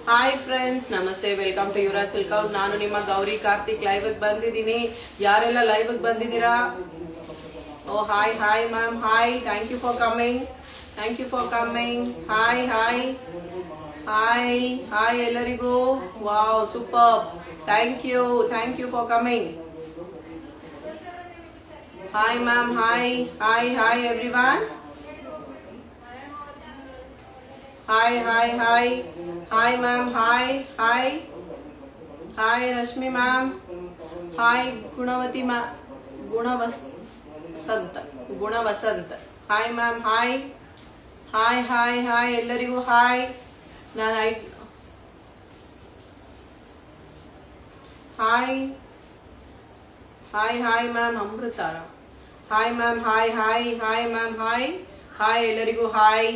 Hi friends, ನಮಸ್ತೆ. Welcome to Yuvraj silk House. ನಾನು ನಿಮ್ಮ ಗೌರಿ ಕಾರ್ತಿಕ್ ಲೈವ್ ಬಂದಿದ್ದೀನಿ. ಯಾರೆಲ್ಲ ಲೈವ್ ಬಂದಿದ್ದೀರಾ? Oh hi hi ma'am, hi. Thank you for coming. Thank you for coming. Hi hi hi hi ಎಲ್ಲರಿಗೂ. Wow, super. Thank you for coming. Hi ma'am, hi hi hi everyone. Hi hi hi hi ma'am, hi hi hi Rashmi ma'am, hi Gunavathi ma'am, Gunavasant hi ma'am, hi hi hi hi ಎಲ್ಲರಿಗೂ hi. ನಾನು hi hi hi ma'am, ಅಮೃತಾರ hi ma'am, hi hi hi ma'am, hi hi ಎಲ್ಲರಿಗೂ hi.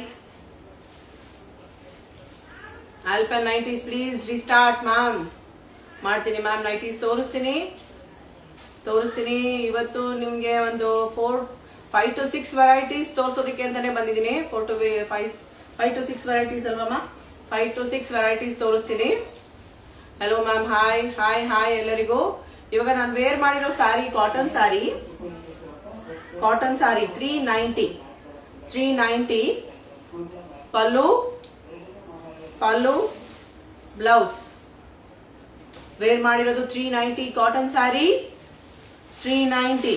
ಆಲ್ಪನ್ nighties please restart ma'am. ಮಾಡ್ತೀನಿ ma'am, nighties ತೋರಿಸ್ತೀನಿ. ಇವತ್ತು ನಿಮ್ಗೆ ಒಂದು 5 to 6 ವೆರೈಟೀಸ್ ತೋರಿಸೋದಕ್ಕೆ ಅಂತಾನೆ ಬಂದಿದ್ದೀನಿ. 5 to 6 ವೆರೈಟೀಸ್ ಅಲ್ವಮ್ಮ? 5 to 6 ವೆರೈಟೀಸ್ ತೋರಿಸ್ತೀನಿ. Hello ma'am, hi hi hi ಎಲ್ಲರಿಗೂ. ಇವಾಗ ನಾನು ವೇರ್ ಮಾಡಿರೋ ಸ್ಯಾರಿ ಕಾಟನ್ ಸ್ಯಾರಿ 390 ಪಲ್ಲು ಬ್ಲೌಸ್. ವೇರ್ ಮಾಡಿರೋದು 390 ಕಾಟನ್ ಸ್ಯಾರಿ. 390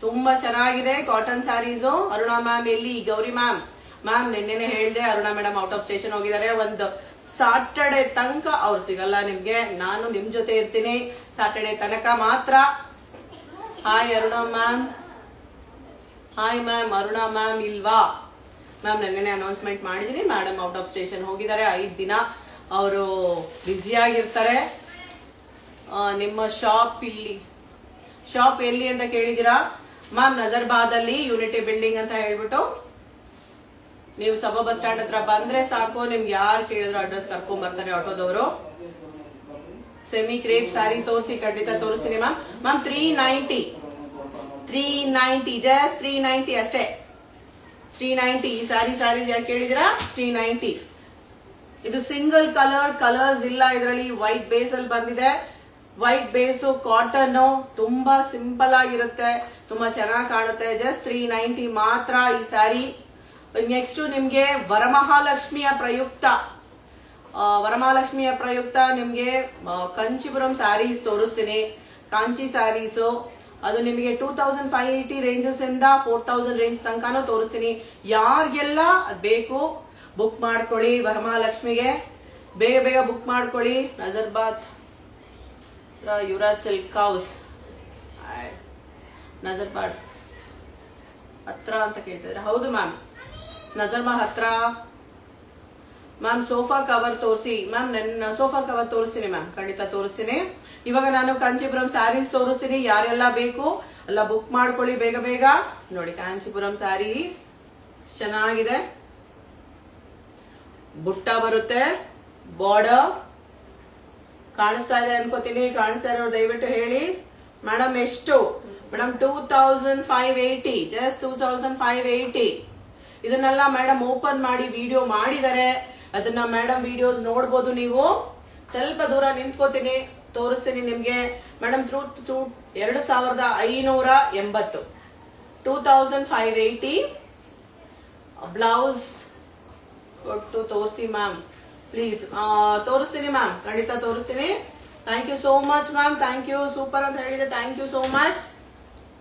ತುಂಬಾ ಚೆನ್ನಾಗಿದೆ ಕಾಟನ್ ಸ್ಯಾರೀಸು. ಅರುಣಾ ಮ್ಯಾಮ್ ಎಲ್ಲಿ? ಗೌರಿ ಮ್ಯಾಮ್ ನಿನ್ನೆನೆ ಹೇಳ್ದೆ, Aruna madam out of station ಹೋಗಿದ್ದಾರೆ. ಒಂದು ಸಾಟರ್ಡೆ ತನಕ ಅವ್ರು ಸಿಗಲ್ಲ ನಿಮ್ಗೆ. ನಾನು ನಿಮ್ ಜೊತೆ ಇರ್ತೀನಿ ಸಾಟರ್ಡೆ ತನಕ ಮಾತ್ರ. Hi Aruna ma'am, hi ma'am. Aruna ma'am ಇಲ್ವಾ ಮ್ಯಾಮ್? ನೆನ್ನೆ ಅನೌನ್ಸ್ಮೆಂಟ್ ಮಾಡಿದೀನಿ. ಮೇಡಮ್ ಔಟ್ ಆಫ್ ಸ್ಟೇಷನ್ ಹೋಗಿದ್ದಾರೆ. 5 ದಿನ ಅವರು ಬ್ಯುಸಿ ಆಗಿರ್ತಾರೆ. ನಿಮ್ಮ ಶಾಪ್ ಎಲ್ಲಿ ಅಂತ ಕೇಳಿದಿರಾ ಮ್ಯಾಮ್? ನಜರ್ಬಾದ್ ಅಲ್ಲಿ ಯೂನಿಟಿ ಬಿಲ್ಡಿಂಗ್ ಅಂತ ಹೇಳ್ಬಿಟ್ಟು ನೀವು ಸಬಾ ಬಸ್ ಸ್ಟ್ಯಾಂಡ್ ಹತ್ರ ಬಂದ್ರೆ ಸಾಕು. ನಿಮ್ಗೆ ಯಾರು ಕೇಳಿದ್ರು ಅಡ್ರೆಸ್ ಕರ್ಕೊಂಡ್ ಬರ್ತಾರೆ ಆಟೋದವರು. ಸೆಮಿ ಕ್ರೇಪ್ ಸ್ಯಾರಿ ತೋರಿಸಿ, ಖಂಡಿತ ತೋರಿಸ್ತೀನಿ ಮ್ಯಾಮ್. 390 ಜಸ್ಟ್ 390 ಅಷ್ಟೇ. 390 ಈ ಸ್ಯಾರಿ ಯಾಕೆ ಕೇಳಿದಿರಾ? 390. ಇದು ಸಿಂಗಲ್ ಕಲರ್ಸ್ ಇಲ್ಲ ಇದರಲ್ಲಿ. ವೈಟ್ ಬೇಸ್ ಅಲ್ಲಿ ಬಂದಿದೆ. ವೈಟ್ ಬೇಸು, ಕಾಟನ್, ತುಂಬಾ ಸಿಂಪಲ್ ಆಗಿರುತ್ತೆ, ತುಂಬಾ ಚೆನ್ನಾಗಿ ಕಾಣುತ್ತೆ. ಜಸ್ಟ್ 390 ಮಾತ್ರ ಈ ಸ್ಯಾರಿ. ನೆಕ್ಸ್ಟ್ ನಿಮ್ಗೆ ವರಮಹಾಲಕ್ಷ್ಮಿಯ ಪ್ರಯುಕ್ತ ನಿಮ್ಗೆ ಕಂಚಿಪುರಂ ಸ್ಯಾರೀಸ್ ತೋರಿಸ್ತೀನಿ. ಕಾಂಚಿ ಸ್ಯಾರೀಸು ಅದು ನಿಮಗೆ 2580 ರೇಂಜಸ್ ಇಂದ 4000 ರೇಂಜ್ ತನಕನೂ ತೋರಿಸ್ತೀನಿ. ಯಾರಿಗೆಲ್ಲ ಬೇಕು ಬುಕ್ ಮಾಡ್ಕೊಳ್ಳಿ. ವರಮಹಾಲಕ್ಷ್ಮಿಗೆ ಬೇಗ ಬುಕ್ ಮಾಡ್ಕೊಳ್ಳಿ. ನಜರ್ಬಾದ್ ಯುವರಾಜ್ ಸಿಲ್ಕ್ ಹೌಸ್, ನಜರ್ಬಾದ್ ಹತ್ರ ಅಂತ ಕೇಳ್ತಿದ್ರೆ. ಹೌದು ಮ್ಯಾಮ್, ನಜರ್ಬಾದ್ ಹತ್ರ. ಮ್ಯಾಮ್ ಸೋಫಾ ಕವರ್ ತೋರಿಸಿ ಮ್ಯಾಮ್. ನನ್ನ ಸೋಫಾ ಕವರ್ ತೋರಿಸ್ತೀನಿ ಮ್ಯಾಮ್, ಖಂಡಿತ ತೋರಿಸ್ತೀನಿ. ಇವಾಗ ನಾನು ಕಾಂಚೀಪುರಂ ಸ್ಯಾರೀಸ್ ತೋರಿಸ್ತೀನಿ. ಯಾರೆಲ್ಲ ಬೇಕು ಎಲ್ಲ ಬುಕ್ ಮಾಡ್ಕೊಳ್ಳಿ ಬೇಗ. ನೋಡಿ ಕಾಂಚೀಪುರಂ ಸ್ಯಾರಿ ಚೆನ್ನಾಗಿದೆ. ಬುಟ್ಟ ಬರುತ್ತೆ, ಬಾರ್ಡರ್ ಕಾಣಿಸ್ತಾ ಇದೆ ಅನ್ಕೋತೀನಿ. ಕಾಣಿಸ್ತಾ ಇರೋ ದಯವಿಟ್ಟು ಹೇಳಿ. ಮೇಡಮ್ ಎಷ್ಟು? Madam 2580, just 2580. ಇದನ್ನೆಲ್ಲ ಮೇಡಮ್ ಓಪನ್ ಮಾಡಿ ವಿಡಿಯೋ ಮಾಡಿದ್ದಾರೆ. ಅದನ್ನ ಮೇಡಮ್ ವಿಡಿಯೋಸ್ ನೋಡ್ಬೋದು ನೀವು. ಸ್ವಲ್ಪ ದೂರ ನಿಂತ್ಕೋತೀನಿ, ತೋರಿಸ್ತೀನಿ ನಿಮ್ಗೆ. ಮೇಡಮ್ 2580, 2580 ಬ್ಲೌಸ್ ಕೊಟ್ಟು ತೋರಿಸಿ ಮ್ಯಾಮ್ ಪ್ಲೀಸ್. ತೋರಿಸ್ತೀನಿ ಮ್ಯಾಮ್, ಖಂಡಿತ ತೋರಿಸ್ತೀನಿ. Thank you so much ma'am. Thank you, super ಅಂತ ಹೇಳಿದೆ. Thank you so much.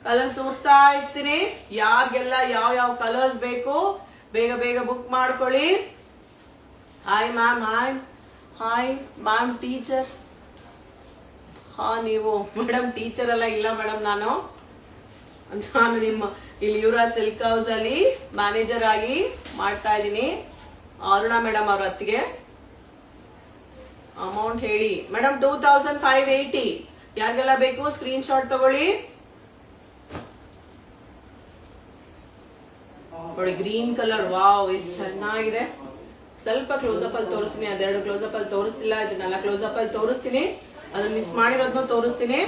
Colours ತೋರಿಸ್ತಾ ಇರ್ತೀನಿ. ಯಾರಿಗೆಲ್ಲ ಯಾವ ಕಲರ್ಸ್ ಬೇಕು ಬೇಗ ಬುಕ್ ಮಾಡ್ಕೊಳ್ಳಿ. Hi ma'am, hi ma'am. Teacher ನೀವು ಮೇಡಮ್ ಟೀಚರ್ ಎಲ್ಲ ಇಲ್ಲ ಮೇಡಮ್. ನಾನು ನಿಮ್ಮ ಇಲ್ಲಿ ಯುವರಾಜ್ ಸಿಲ್ಕ್ ಹೌಸ್ ಅಲ್ಲಿ ಮ್ಯಾನೇಜರ್ ಆಗಿ ಮಾಡ್ತಾ ಇದ್ದೀನಿ. ಅರುಣಾ ಮೇಡಮ್ ಅವ್ರ ಹತ್ತಿಗೆ ಅಮೌಂಟ್ ಹೇಳಿ ಮೇಡಮ್. 2580 ಯಾರಿಗೆಲ್ಲ ಬೇಕು ಸ್ಕ್ರೀನ್ ಶಾಟ್ ತಗೊಳ್ಳಿ. ನೋಡಿ ಗ್ರೀನ್ ಕಲರ್, ವಾವ್ ಎಷ್ಟು ಚೆನ್ನಾಗಿದೆ. ಸ್ವಲ್ಪ ಕ್ಲೋಸಪ್ ಅಲ್ಲಿ ತೋರಿಸ್ತೀನಿ. ಅದೆರಡು ಕ್ಲೋಸಪ್ ಅಲ್ಲಿ ತೋರಿಸ್ತಿಲ್ಲ, ಇದನ್ನೆಲ್ಲ ಕ್ಲೋಸಪ್ ಅಲ್ಲಿ ತೋರಿಸ್ತೀನಿ. ಅದನ್ನ ಮಿಸ್ ಮಾಡಿರೋದನ್ನು ತೋರಿಸ್ತೀನಿ.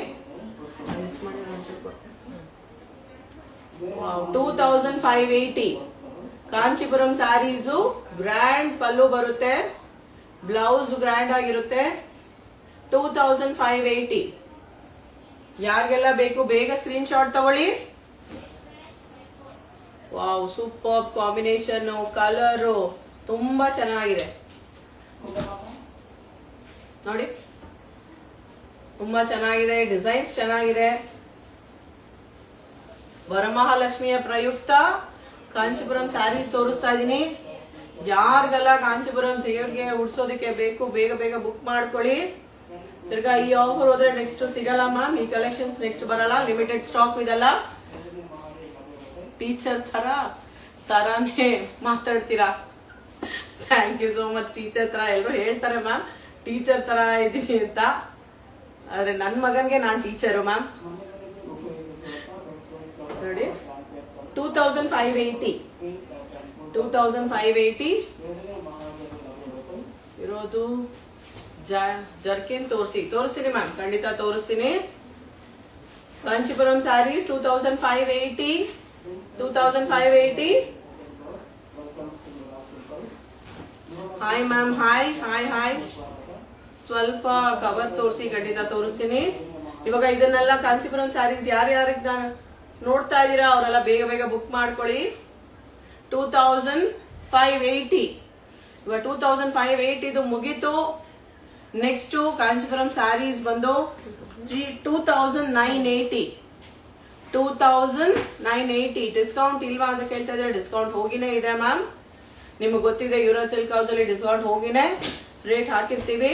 2580 ಕಾಂಚಿಪುರಂ ಸ್ಯಾರೀಸು ಗ್ರ್ಯಾಂಡ್ ಪಲ್ಲು ಬರುತ್ತೆ, ಬ್ಲೌಸ್ ಗ್ರ್ಯಾಂಡ್ ಆಗಿರುತ್ತೆ. 2580. ಯಾರಿಗೆಲ್ಲ ಬೇಕು ಬೇಗ ಸ್ಕ್ರೀನ್ ಶಾಟ್ ತಗೊಳ್ಳಿ. ವಾವ್, ಸೂಪರ್ ಕಾಂಬಿನೇಷನ್, ಕಲರು ತುಂಬಾ ಚೆನ್ನಾಗಿದೆ ನೋಡಿ, ತುಂಬಾ ಚೆನ್ನಾಗಿದೆ, ಡಿಸೈನ್ಸ್ ಚೆನ್ನಾಗಿದೆ. ವರಮಹಾಲಕ್ಷ್ಮಿಯ ಪ್ರಯುಕ್ತ ಕಾಂಚಿಪುರಂ ಸ್ಯಾರೀಸ್ ತೋರಿಸ್ತಾ ಇದೀನಿ. ಯಾರಿಗೆಲ್ಲ ಕಾಂಚಿಪುರಂ ದೇವ್ರಿಗೆ ಉಡ್ಸೋದಕ್ಕೆ ಬೇಕು ಬೇಗ ಬೇಗ ಬುಕ್ ಮಾಡ್ಕೊಳ್ಳಿ. ತಿರ್ಗಾ ಈ ಆಫರ್ ಹೋದ್ರೆ ನೆಕ್ಸ್ಟ್ ಸಿಗಲ್ಲ ಮ್ಯಾಮ್, ಈ ಕಲೆಕ್ಷನ್ಸ್ ನೆಕ್ಸ್ಟ್ ಬರಲ್ಲ, ಲಿಮಿಟೆಡ್ ಸ್ಟಾಕ್ ಇದೆಲ್ಲ. ಟೀಚರ್ ತರಾನೇ ಮಾತಾಡ್ತೀರಾ, thank you so much. Teacher ತರ ಎಲ್ಲರೂ ಹೇಳ್ತಾರೆ ಮ್ಯಾಮ್, ಟೀಚರ್ ತರ ಇದೀನಿ ಅಂತ. ಆದ್ರೆ ನನ್ ಮಗನ್ಗೆ ನಾನ್ ಟೀಚರು ಮ್ಯಾಮ್. ನೋಡಿ 2580 ಇರೋದು. ಜರ್ಕಿನ್ ತೋರಿಸ್ತೀನಿ ಮ್ಯಾಮ್, ಖಂಡಿತ ತೋರಿಸ್ತೀನಿ. Kanchipuram saris 2580. Hi ma'am, hi. ಸ್ವಲ್ಪ ಕವರ್ ತೋರಿಸಿ, ಖಂಡಿತ ತೋರಿಸ್ತೀನಿ. ಇವಾಗ ಇದನ್ನೆಲ್ಲ ಕಾಂಚಿಪುರಂ ಸ್ಯಾರೀಸ್ ಯಾರ್ಯಾರಿಗೆ ನೋಡ್ತಾ ಇದೀರಾ ಅವರೆಲ್ಲ ಬೇಗ ಬೇಗ ಬುಕ್ ಮಾಡ್ಕೊಳ್ಳಿ. 2580. ಇವಾಗ 2580 ಇದು ಮುಗೀತು. ನೆಕ್ಸ್ಟ್ ಕಾಂಚಿಪುರಂ ಸ್ಯಾರೀಸ್ ಬಂದು 2980. ಡಿಸ್ಕೌಂಟ್ ಇಲ್ವಾ ಅಂತ ಕೇಳ್ತಾ ಇದ್ರೆ ಡಿಸ್ಕೌಂಟ್ ಹೋಗಿನೇ ಇದೆ ಮ್ಯಾಮ್. ನಿಮ್ಗೆ ಗೊತ್ತಿದೆ ಯುವರಾಜ್ ಸಿಲ್ಕ್ ಹೌಸ್ ಅಲ್ಲಿ ಡಿಸ್ಕೌಂಟ್ ಹೋಗಿನೇ ರೇಟ್ ಹಾಕಿರ್ತೀವಿ.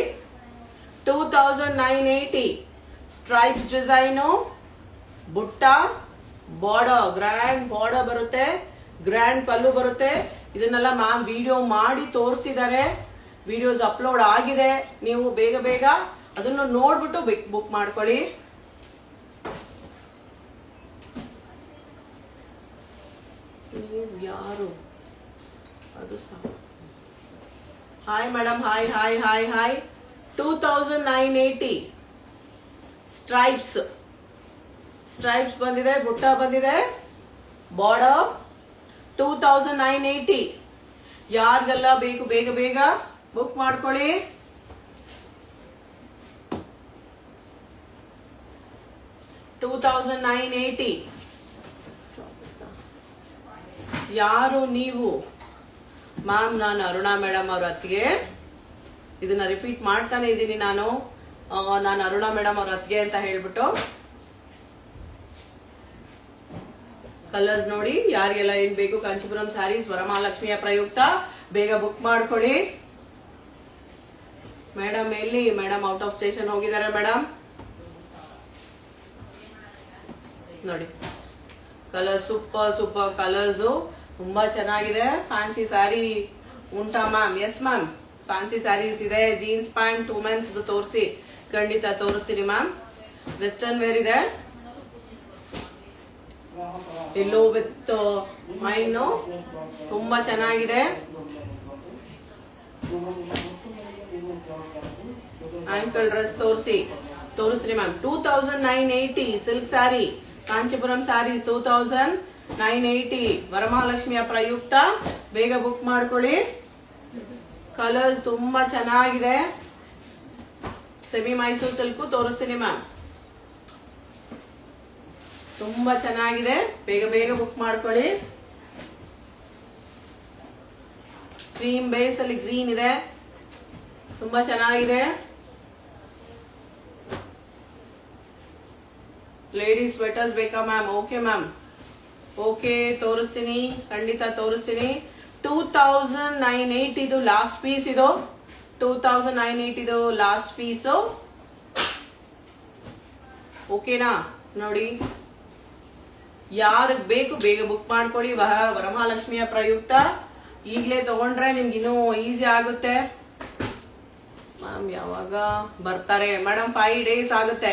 2980. ಸ್ಟ್ರೈಪ್ಸ್ ಡಿಸೈನು, ಬುಟ್ಟ, ಬಾರ್ಡರ್, ಗ್ರ್ಯಾಂಡ್ ಬಾರ್ಡರ್ ಬರುತ್ತೆ, ಗ್ರ್ಯಾಂಡ್ ಪಲ್ಲು ಬರುತ್ತೆ. ಇದನ್ನೆಲ್ಲ ಮ್ಯಾಮ್ ವಿಡಿಯೋ ಮಾಡಿ ತೋರಿಸಿದ್ದಾರೆ, ವಿಡಿಯೋಸ್ ಅಪ್ಲೋಡ್ ಆಗಿದೆ. ನೀವು ಬೇಗ ಬೇಗ ಅದನ್ನು ನೋಡ್ಬಿಟ್ಟು ಬುಕ್ ಮಾಡ್ಕೊಳ್ಳಿ. ನೀವು ಯಾರು ಅದು ಹಾಯ್ ಮೇಡಮ್, ಹಾಯ್. 2980. ಸ್ಟ್ರೈಪ್ಸ್ ಬಂದಿದೆ, ಬುಟ್ಟ ಬಂದಿದೆ, ಬಾರ್ಡರ್. 2980. ಯಾರಿಗೆಲ್ಲ ಬೇಕು ಬೇಗ ಬೇಗ ಬುಕ್ ಮಾಡ್ಕೊಳ್ಳಿ. $2,980. ಯಾರು ನೀವು? ಮ್ಯಾಮ್, ನಾನು ಅರುಣಾ ಮೇಡಮ್ ಅವ್ರ ಅತ್ತಿಗೆ. ಇದನ್ನ ರಿಪೀಟ್ ಮಾಡ್ತಾನೆ ಇದ್ದೀನಿ ನಾನು ಅರುಣಾ ಮೇಡಮ್ ಅವ್ರ ಅತ್ತಿಗೆ ಅಂತ ಹೇಳ್ಬಿಟ್ಟು. ಕಲರ್ಸ್ ನೋಡಿ, ಯಾರಿಗೆಲ್ಲ ಏನ್ ಬೇಕು ಕಾಂಚಿಪುರಂ ಸ್ಯಾರೀಸ್ ವರಮಹಾಲಕ್ಷ್ಮಿಯ ಪ್ರಯುಕ್ತ ಬೇಗ ಬುಕ್ ಮಾಡ್ಕೊಳ್ಳಿ. ಮೇಡಮ್ ಎಲ್ಲಿ? ಮೇಡಮ್ ಔಟ್ ಆಫ್ ಸ್ಟೇಷನ್ ಹೋಗಿದ್ದಾರೆ ಮೇಡಮ್. ನೋಡಿ ಕಲರ್, ಸೂಪರ್ ಕಲರ್ಸ್, ತುಂಬಾ ಚೆನ್ನಾಗಿದೆ. ಫ್ಯಾನ್ಸಿ ಸ್ಯಾರಿ ಉಂಟಾ ma'am? Yes ma'am, fancy saris ಇದೆ. ಜೀನ್ಸ್ ಪ್ಯಾಂಟ್ 2 ಮಂತ್ಸ್ ತೋರಿಸಿ, ಖಂಡಿತ ತೋರಿಸ್ತೀನಿ ಮ್ಯಾಮ್. ವೆಸ್ಟರ್ನ್ ವೇರ್ ಇದೆ, ಎಲ್ಲೋ ವಿತ್ ಮೈನ್, ತುಂಬಾ ಚೆನ್ನಾಗಿದೆ. ಆಂಕಲ್ ಡ್ರೆಸ್ ತೋರಿಸ್ರಿ ಮ್ಯಾಮ್. 2980 ಸಿಲ್ಕ್ ಸ್ಯಾರಿ, ಕಾಂಚಿಪುರಂ ಸ್ಯಾರೀಸ್ 2980 ವರಮಹಾಲಕ್ಷ್ಮಿಯ ಪ್ರಯುಕ್ತ ಬೇಗ ಬುಕ್ ಮಾಡ್ಕೊಳ್ಳಿ. ಕಲರ್ಸ್ ತುಂಬಾ ಚೆನ್ನಾಗಿದೆ. ಸೆಮಿ ಮೈಸೂರು ಸಿಲ್ಕ್ ತೋರಿಸ್ತೀನಿ ಮ್ಯಾಮ್, ತುಂಬಾ ಚೆನ್ನಾಗಿದೆ. ಬೇಗ ಬೇಗ ಬುಕ್ ಮಾಡ್ಕೊಳ್ಳಿ. ಕ್ರೀಮ್ ಬೇಸ್ ಅಲ್ಲಿ ಗ್ರೀನ್ ಇದೆ, ತುಂಬಾ ಚೆನ್ನಾಗಿದೆ. ಲೇಡೀಸ್ ಸ್ವೆಟರ್ಸ್ ಬೇಕಾ ಮ್ಯಾಮ್? ಓಕೆ ಮ್ಯಾಮ್, ಓಕೆ ತೋರಿಸ್ತೀನಿ, ಖಂಡಿತ ತೋರಿಸ್ತೀನಿ. 2980 ಇದು ಲಾಸ್ಟ್ ಪೀಸ್. ಇದು 2980 ಲಾಸ್ಟ್ ಪೀಸು. ಓಕೆನಾ? ನೋಡಿ, ಯಾರಿಗೆ ಬೇಕು ಬೇಗ ಬುಕ್ ಮಾಡ್ಕೊಳ್ಳಿ. ವರಮಹಾಲಕ್ಷ್ಮಿಯ ಪ್ರಯುಕ್ತ ಈಗಲೇ ತಗೊಂಡ್ರೆ ನಿಮ್ಗೆ ಇನ್ನೂ ಈಸಿ ಆಗುತ್ತೆ. ಮ್ಯಾಮ್ ಯಾವಾಗ ಬರ್ತಾರೆ? ಮೇಡಮ್ 5 days ಆಗುತ್ತೆ.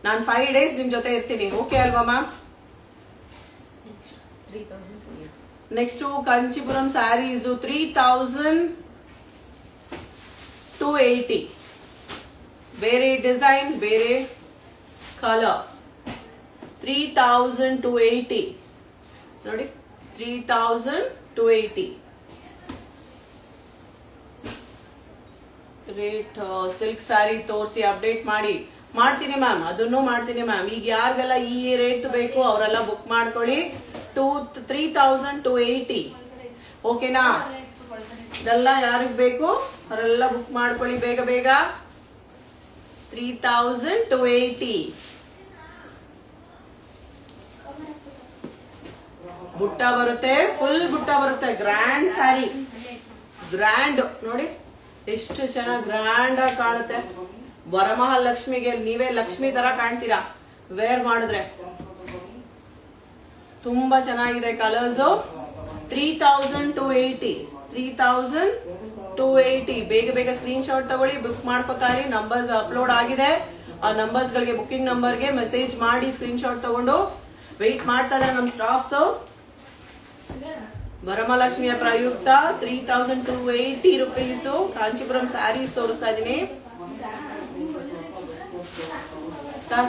ನಾನು 5 days ನಿಮ್ ಜೊತೆ ಇರ್ತೀನಿ. ಓಕೆ ಅಲ್ವಾ ಮ್ಯಾಮ್? ನೆಕ್ಸ್ಟ್ ಕಾಂಚಿಪುರಂ ಸ್ಯಾರೀಸ್ 3280. ಬೇರೆ ಡಿಸೈನ್, ಬೇರೆ ಕಲರ್. 3280 ನೋಡಿ, 3280. 280 ರೇಟ್. ಸಿಲ್ಕ್ ಸ್ಯಾರಿ ತೋರಿಸಿ ಅಪ್ಡೇಟ್ ಮಾಡ್ತೀನಿ ಮ್ಯಾಮ್, ಅದನ್ನು ಮಾಡ್ತೀನಿ ಮ್ಯಾಮ್. ಈಗ ಯಾರಿಗೆಲ್ಲ ಈ ರೇಟ್ ಬೇಕು ಅವರೆಲ್ಲ ಬುಕ್ ಮಾಡ್ಕೊಳ್ಳಿ. 3280 ಓಕೆನಾ? ಇದೆಲ್ಲ ಯಾರಿಗ್ ಬೇಕು ಅವರೆಲ್ಲ ಬುಕ್ ಮಾಡ್ಕೊಳ್ಳಿ ಬೇಗ ಬೇಗ. 3280 ಬುಟ್ಟ ಬರುತ್ತೆ, ಫುಲ್ ಬುಟ್ಟ ಬರುತ್ತೆ. ಗ್ರ್ಯಾಂಡ್ ಸ್ಯಾರಿ, ಗ್ರ್ಯಾಂಡ್ ನೋಡಿ ಎಷ್ಟು ಚೆನ್ನಾಗಿ ಗ್ರ್ಯಾಂಡ್ ಆಗಿ ಕಾಣುತ್ತೆ. ವರಮಹಾಲಕ್ಷ್ಮಿಗೆ ನೀವೇ ಲಕ್ಷ್ಮಿ ತರ ಕಾಣ್ತೀರಾ ವೇರ್ ಮಾಡಿದ್ರೆ. ತುಂಬಾ ಚೆನ್ನಾಗಿದೆ ಕಲರ್ಸ್. 3280 ಬೇಗ ಬೇಗ ಸ್ಕ್ರೀನ್ ಶಾಟ್ ತಗೊಳ್ಳಿ, ಬುಕ್ ಮಾಡ್ಕೋತಾರೆ. ನಂಬರ್ಸ್ ಅಪ್ಲೋಡ್ ಆಗಿದೆ, ಆ ನಂಬರ್ಸ್ ಗಳಿಗೆ ಬುಕಿಂಗ್ ನಂಬರ್ಗೆ ಮೆಸೇಜ್ ಮಾಡಿ ಸ್ಕ್ರೀನ್ ಶಾಟ್ ತಗೊಂಡು ವೆಯ್ಟ್ ಮಾಡ್ತಾರೆ ನಮ್ ಸ್ಟಾಫ್ಸ್. ವರಮಹಾಲಕ್ಷ್ಮಿಯ ಪ್ರಯುಕ್ತ 3280 ರುಪೀಸ್ ಕಾಂಚೀಪುರಂ ಸ್ಯಾರೀಸ್ ತೋರಿಸ್ತಾ ಇದೀನಿ.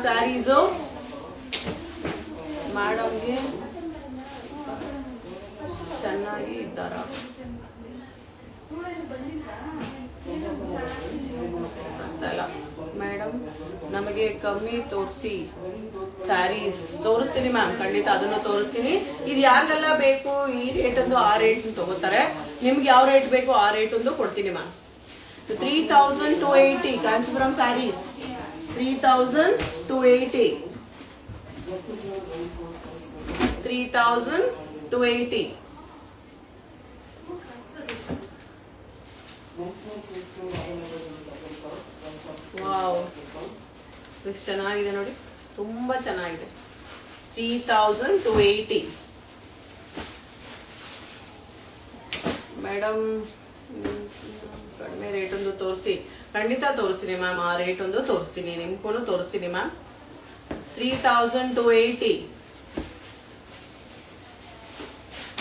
ಸ್ಯಾರೀಸು ಮೇಡಮ್ಗೆ ಚೆನ್ನಾಗಿ ಇದ್ದಾರ. ಮೇಡಮ್ ನಮಗೆ ಕಮ್ಮಿ ತೋರಿಸಿ ಸ್ಯಾರೀಸ್. ತೋರಿಸ್ತೀನಿ ಮ್ಯಾಮ್, ಖಂಡಿತ ಅದನ್ನು ತೋರಿಸ್ತೀನಿ. ಇದು ಯಾರಿಗೆಲ್ಲ ಬೇಕು ಈ ರೇಟ್ ಅಂದು ಆ ರೇಟ್ ತಗೋತಾರೆ. ನಿಮ್ಗೆ ಯಾವ ರೇಟ್ ಬೇಕು ಆ ರೇಟ್ ಒಂದು ಕೊಡ್ತೀನಿ ಮ್ಯಾಮ್. 3280 ಕಾಂಚೀಪುರಂ ಸ್ಯಾರೀಸ್. 3280 3280. ವಾವ್, ಎಷ್ಟು ಚೆನ್ನಾಗಿದೆ ನೋಡಿ, ತುಂಬಾ ಚೆನ್ನಾಗಿದೆ. 3280 ಮೇಡಮ್. ಕಡಿಮೆ ರೇಟ್ ಒಂದು ತೋರಿಸಿ. ಖಂಡಿತ ತೋರಿಸ್ತೀನಿ ಮ್ಯಾಮ್, ಆ ರೇಟ್ ಒಂದು ತೋರಿಸ್ತೀನಿ, ನಿಮ್ಗೂ ತೋರಿಸ್ತೀನಿ ಮ್ಯಾಮ್. 3280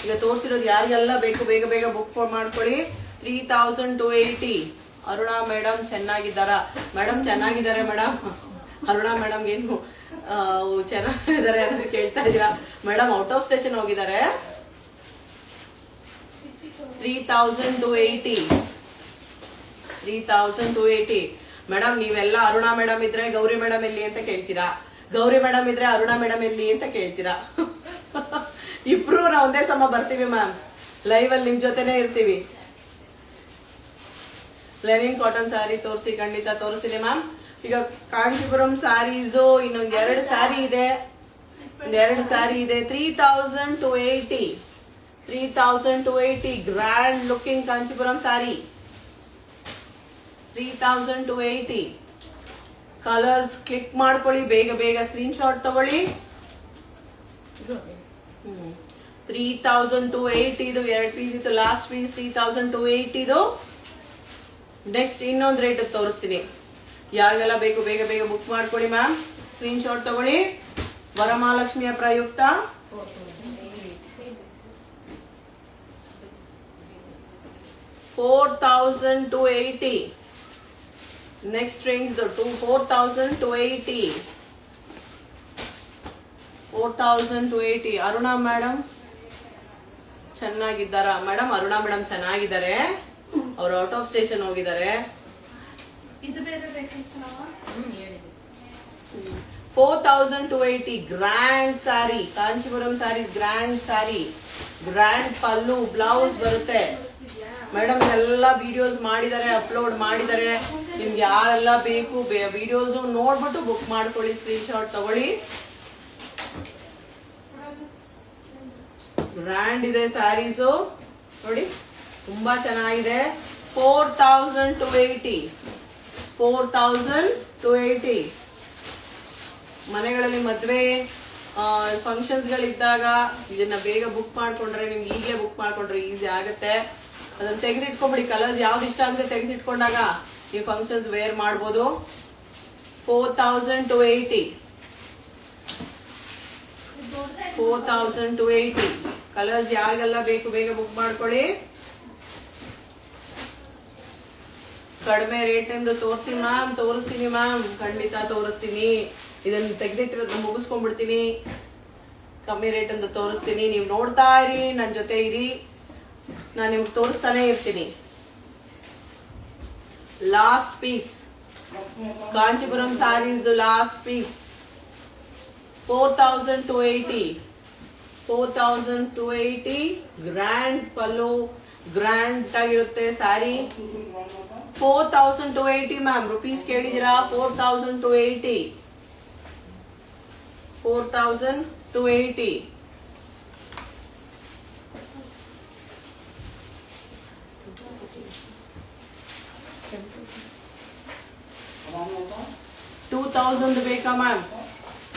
ಈಗ ತೋರಿಸಿರೋದು ಯಾರಿಗೆಲ್ಲ ಬೇಕು ಬೇಗ ಬೇಗ ಬುಕ್ ಮಾಡ್ಕೊಳ್ಳಿ. 3280. ಅರುಣಾ ಮೇಡಮ್ ಚೆನ್ನಾಗಿದ್ದಾರಾ? ಮೇಡಮ್ ಚೆನ್ನಾಗಿದ್ದಾರೆ ಮೇಡಮ್. ಅರುಣಾ ಮೇಡಮ್ ಏನು ಚೆನ್ನಾಗಿದ್ದಾರೆ ಅಂತ ಕೇಳ್ತಾ ಇದ್ದೀರಾ? ಮೇಡಮ್ ಔಟ್ ಆಫ್ ಸ್ಟೇಷನ್ ಹೋಗಿದ್ದಾರೆ. 3280 ಮೇಡಮ್. ನೀವೆಲ್ಲ ಅರುಣಾ ಮೇಡಮ್ ಇದ್ರೆ ಗೌರಿ ಮೇಡಮ್ ಎಲ್ಲಿ ಅಂತ ಕೇಳ್ತೀರಾ, ಗೌರಿ ಮೇಡಮ್ ಇದ್ರೆ ಅರುಣಾ ಮೇಡಮ್ ಎಲ್ಲಿ ಅಂತ ಕೇಳ್ತೀರಾ. ಇಬ್ರು ನಾವು ಒಂದೇ ಸಮ ಬರ್ತೀವಿ ಮ್ಯಾಮ್, ಲೈವ್ ಅಲ್ಲಿ ನಿಮ್ ಜೊತೆನೆ ಇರ್ತೀವಿ. ಲೆನಿನ್ ಕಾಟನ್ ಸ್ಯಾರಿ ತೋರಿಸಿ. ಖಂಡಿತ ತೋರಿಸ್ತೀನಿ ಮ್ಯಾಮ್. ಈಗ ಕಾಂಚೀಪುರಂ ಸ್ಯಾರೀಸು ಇನ್ನೊಂದ್ 2 ಸ್ಯಾರಿ ಇದೆ, 2 ಸ್ಯಾರಿ ಇದೆ. 3280 grand looking Kanchipuram sari. 3280 colours click ಮಾಡ್ಕೊಳ್ಳಿ, ಬೇಗ ಬೇಗ ಸ್ಕ್ರೀನ್ ಶಾಟ್ ತಗೊಳ್ಳಿ. 3280 ಇದು 2 ಪೀಸ್ ಇತ್ತು, ಲಾಸ್ಟ್ ಪೀಸ್ 3280 ಇದು. ನೆಕ್ಸ್ಟ್ ಇನ್ನೊಂದು ರೇಟ್ ತೋರಿಸ್ತೀನಿ. ಯಾರಿಗೆಲ್ಲ ಬೇಕು ಬೇಗ ಬೇಗ ಬುಕ್ ಮಾಡ್ಕೊಳ್ಳಿ ಮ್ಯಾಮ್, ಸ್ಕ್ರೀನ್ ಶಾಟ್ ತಗೊಳ್ಳಿ. ವರಮಹಾಲಕ್ಷ್ಮಿಯ ಪ್ರಯುಕ್ತ 4280. Next range 4280. 4280. ಅರುಣಾ ಮೇಡಮ್ ಚೆನ್ನಾಗಿದ್ದಾರಾ? ಮೇಡಮ್ ಅರುಣಾ ಮೇಡಮ್ ಚೆನ್ನಾಗಿದ್ದಾರೆ, ಅವ್ರು ಔಟ್ ಆಫ್ ಸ್ಟೇಷನ್ ಹೋಗಿದ್ದಾರೆ. 4280 grand sari, Kanchipuram saris grand sari, grand pallu, blouse ಬರುತ್ತೆ. ಮೇಡಮ್ ಎಲ್ಲ ವಿಡಿಯೋಸ್ ಮಾಡಿದ್ದಾರೆ, ಅಪ್ಲೋಡ್ ಮಾಡಿದ್ದಾರೆ. ನಿಮ್ಗೆ ಯಾರೆಲ್ಲ ಬೇಕು ವಿಡಿಯೋಸ್ ನೋಡ್ಬಿಟ್ಟು ಬುಕ್ ಮಾಡ್ಕೊಳ್ಳಿ, ಸ್ಕ್ರೀನ್ ಶಾಟ್ ತಗೊಳ್ಳಿ. ಗ್ರ್ಯಾಂಡ್ ಇದೆ ಸ್ಯಾರೀಸು ನೋಡಿ, ತುಂಬಾ ಚೆನ್ನಾಗಿದೆ. 4280 ಮನೆಗಳಲ್ಲಿ ಮದ್ವೆ ಫಂಕ್ಷನ್ಸ್ ಗಳಿದ್ದಾಗ ಇದನ್ನ ಬೇಗ ಬುಕ್ ಮಾಡ್ಕೊಂಡ್ರೆ, ನಿಮ್ಗೆ ಈಗಲೇ ಬುಕ್ ಮಾಡ್ಕೊಂಡ್ರೆ ಈಸಿ ಆಗುತ್ತೆ. ಅದನ್ನ ತೆಗೆದಿಟ್ಕೊಂಡ್ಬಿಡಿ, ಕಲರ್ಸ್ ಯಾವ್ದು ಇಷ್ಟ ಆಗುತ್ತೆ ತೆಗೆದಿಟ್ಕೊಂಡಾಗ ಈ ಫಂಕ್ಷನ್ಸ್ ವೇರ್ ಮಾಡ್ಬೋದು. 4280 ಕಲರ್ಸ್ ಯಾರಿಗೆಲ್ಲ ಬೇಕು ಬೇಗ ಬುಕ್ ಮಾಡ್ಕೊಳ್ಳಿ. ಕಡಿಮೆ ರೇಟ್ ಎಂದು ತೋರಿಸಿ ಮ್ಯಾಮ್. ತೋರಿಸ್ತೀನಿ ಮ್ಯಾಮ್, ಖಂಡಿತ ತೋರಿಸ್ತೀನಿ. ಇದನ್ನ ತೆಗೆದಿಟ್ಟಿರೋದು ಮುಗಿಸ್ಕೊಂಡ್ಬಿಡ್ತೀನಿ. ಕಮ್ಮಿ ರೇಟ್ ಎಂದು ತೋರಿಸ್ತೀನಿ, ನೀವು ನೋಡ್ತಾ ಇರಿ, ನನ್ನ ಜೊತೆ ಇರಿ. ನಾನು ನಿಮ್ಗೆ ತೋರಿಸ್ತಾನೆ ಇರ್ತೀನಿ. Last piece Kanchipuram saris last piece 4280 4280 grand pallu grand ಆಗಿರುತ್ತೆ ಸ್ಯಾರಿ 4280 ಮ್ಯಾಮ್ ರುಪೀಸ್ ಕೇಳಿದಿರಾ 4280 4280 2000 ಬೇಕಾ ಮ್ಯಾಮ್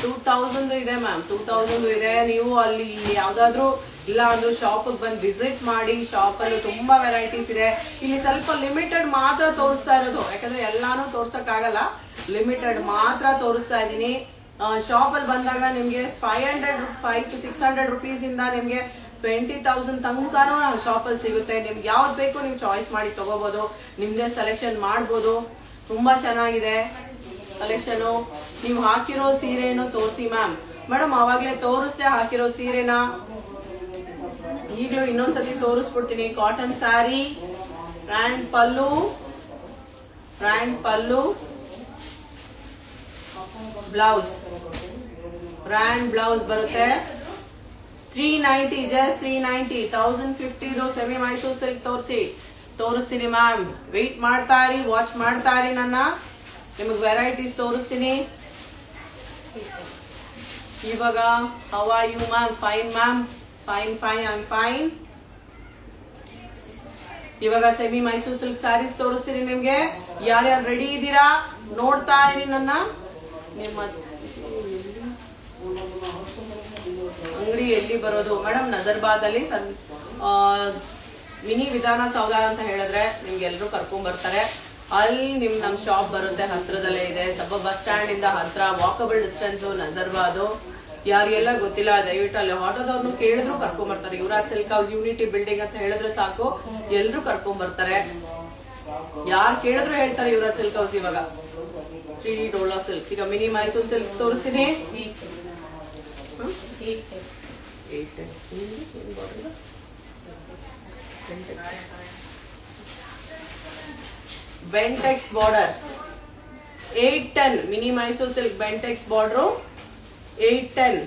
2000 ಇದೆ ಮ್ಯಾಮ್ 2000 ಇದೆ. ನೀವು ಅಲ್ಲಿ ಯಾವ್ದಾದ್ರು ಇಲ್ಲ ಅಂದ್ರೂ ಶಾಪ್ ಬಂದು ವಿಸಿಟ್ ಮಾಡಿ. ಶಾಪ್ ಅಲ್ಲಿ ತುಂಬಾ ವೆರೈಟೀಸ್ ಇದೆ. ಇಲ್ಲಿ ಸ್ವಲ್ಪ ಲಿಮಿಟೆಡ್ ಮಾತ್ರ ತೋರಿಸ್ತಾ ಇರೋದು, ಯಾಕಂದ್ರೆ ಎಲ್ಲಾನು ತೋರ್ಸಕ್ ಆಗಲ್ಲ. ಲಿಮಿಟೆಡ್ ಮಾತ್ರ ತೋರಿಸ್ತಾ ಇದೀನಿ. ಶಾಪ್ ಅಲ್ಲಿ ಬಂದಾಗ ನಿಮ್ಗೆ 500 to 600 ರುಪೀಸ್ ಇಂದ ನಿಮ್ಗೆ 20,000 ತನಕನೂ ಶಾಪ್ ಅಲ್ಲಿ ಸಿಗುತ್ತೆ. ನಿಮ್ಗೆ ಯಾವ್ದು ಬೇಕು ನೀವು ಚಾಯ್ಸ್ ಮಾಡಿ ತಗೋಬಹುದು, ನಿಮ್ದೇ ಸೆಲೆಕ್ಷನ್ ಮಾಡ್ಬೋದು. ತುಂಬಾ ಚೆನ್ನಾಗಿದೆ ಕಲೆಕ್ಷನ್. ನೀವು ಹಾಕಿರೋ ಸೀರೆನು ತೋರಿಸಿ ಮ್ಯಾಮ್. ಮೇಡಮ್ ಅವಾಗ್ಲೇ ತೋರಿಸ್ದೆ ಹಾಕಿರೋ ಸೀರೆನ, ಈಗ್ಲೂ ಇನ್ನೊಂದ್ಸತಿ ತೋರಿಸ್ಬಿಡ್ತೀನಿ. Cotton sari, grand pallu blouse, grand blouse ಬರುತ್ತೆ. 390 ಜಸ್ಟ್ 390 1050 ಸೆಮಿ ಮೈಸೂರ್ ಸಿಲ್ಕ್ ತೋರಿಸ್ತೀನಿ ಮ್ಯಾಮ್. ವೆಯ್ಟ್ ಮಾಡ್ತಾ ಇರಿ, ವಾಚ್ ಮಾಡ್ತಾ ಇರಿ. ನನ್ನ ನಿಮಗೆ ವೆರೈಟೀಸ್ ತೋರಿಸ್ತೀನಿ. ಇವಾಗ how are you ma'am? Fine ma'am, fine I am fine. ಇವಾಗ ಸೆಮಿ ಮೈಸೂರ್ ಸಿಲ್ಕ್ ಸ್ಯಾರೀಸ್ ತೋರಿಸ್ತೀನಿ ನಿಮ್ಗೆ. ಯಾರ್ಯಾರು ರೆಡಿ ಇದ್ದೀರಾ ನೋಡ್ತಾ ಇರಿ ನನ್ನ. ನಿಮ್ಮ ಅಂಗಡಿ ಎಲ್ಲಿ ಬರೋದು ಮೇಡಮ್? ನಜರ್ಬಾದ್ ಅಲ್ಲಿ ಮಿನಿ ವಿಧಾನಸೌಧ ಅಂತ ಹೇಳಿದ್ರೆ ನಿಮ್ಗೆ ಎಲ್ರು ಕರ್ಕೊಂಡ್ ಬರ್ತಾರೆ. ಅಲ್ಲಿ ನಮ್ ಶಾಪ್ ಬರುತ್ತೆ, ಹತ್ರದಲ್ಲೇ ಇದೆ. ಸಬ್ಬ ಬಸ್ ಸ್ಟ್ಯಾಂಡ್ ಇಂದ ಹತ್ರ, ವಾಕಬಲ್ ಡಿಸ್ಟೆನ್ಸ್ ನಜರ್ಬಾದ್. ಯಾರಿಗೆಲ್ಲ ಗೊತ್ತಿಲ್ಲ ದಯವಿಟ್ಟು ಅಲ್ಲಿ ಆಟೋದವ್ರನ್ನು ಕೇಳಿದ್ರು ಕರ್ಕೊಂಡ್ ಬರ್ತಾರೆ. Yuvraj silk house unity building ಅಂತ ಹೇಳಿದ್ರೆ ಸಾಕು, ಎಲ್ರು ಕರ್ಕೊಂಡ್ ಬರ್ತಾರೆ. ಯಾರು ಕೇಳಿದ್ರು ಹೇಳ್ತಾರೆ ಯುವರಾಜ್ ಸಿಲ್ಕ್ ಹೌಸ್. ಇವಾಗ 3D ಡೋಲಾ ಸಿಲ್ಕ್ಸ್. ಈಗ ಮಿನಿ ಮೈಸೂರ್ ಸಿಲ್ಕ್ಸ್ ತೋರಿಸ್ತೀನಿ. Bentex border 810 mini Mysore silk Bentex border 810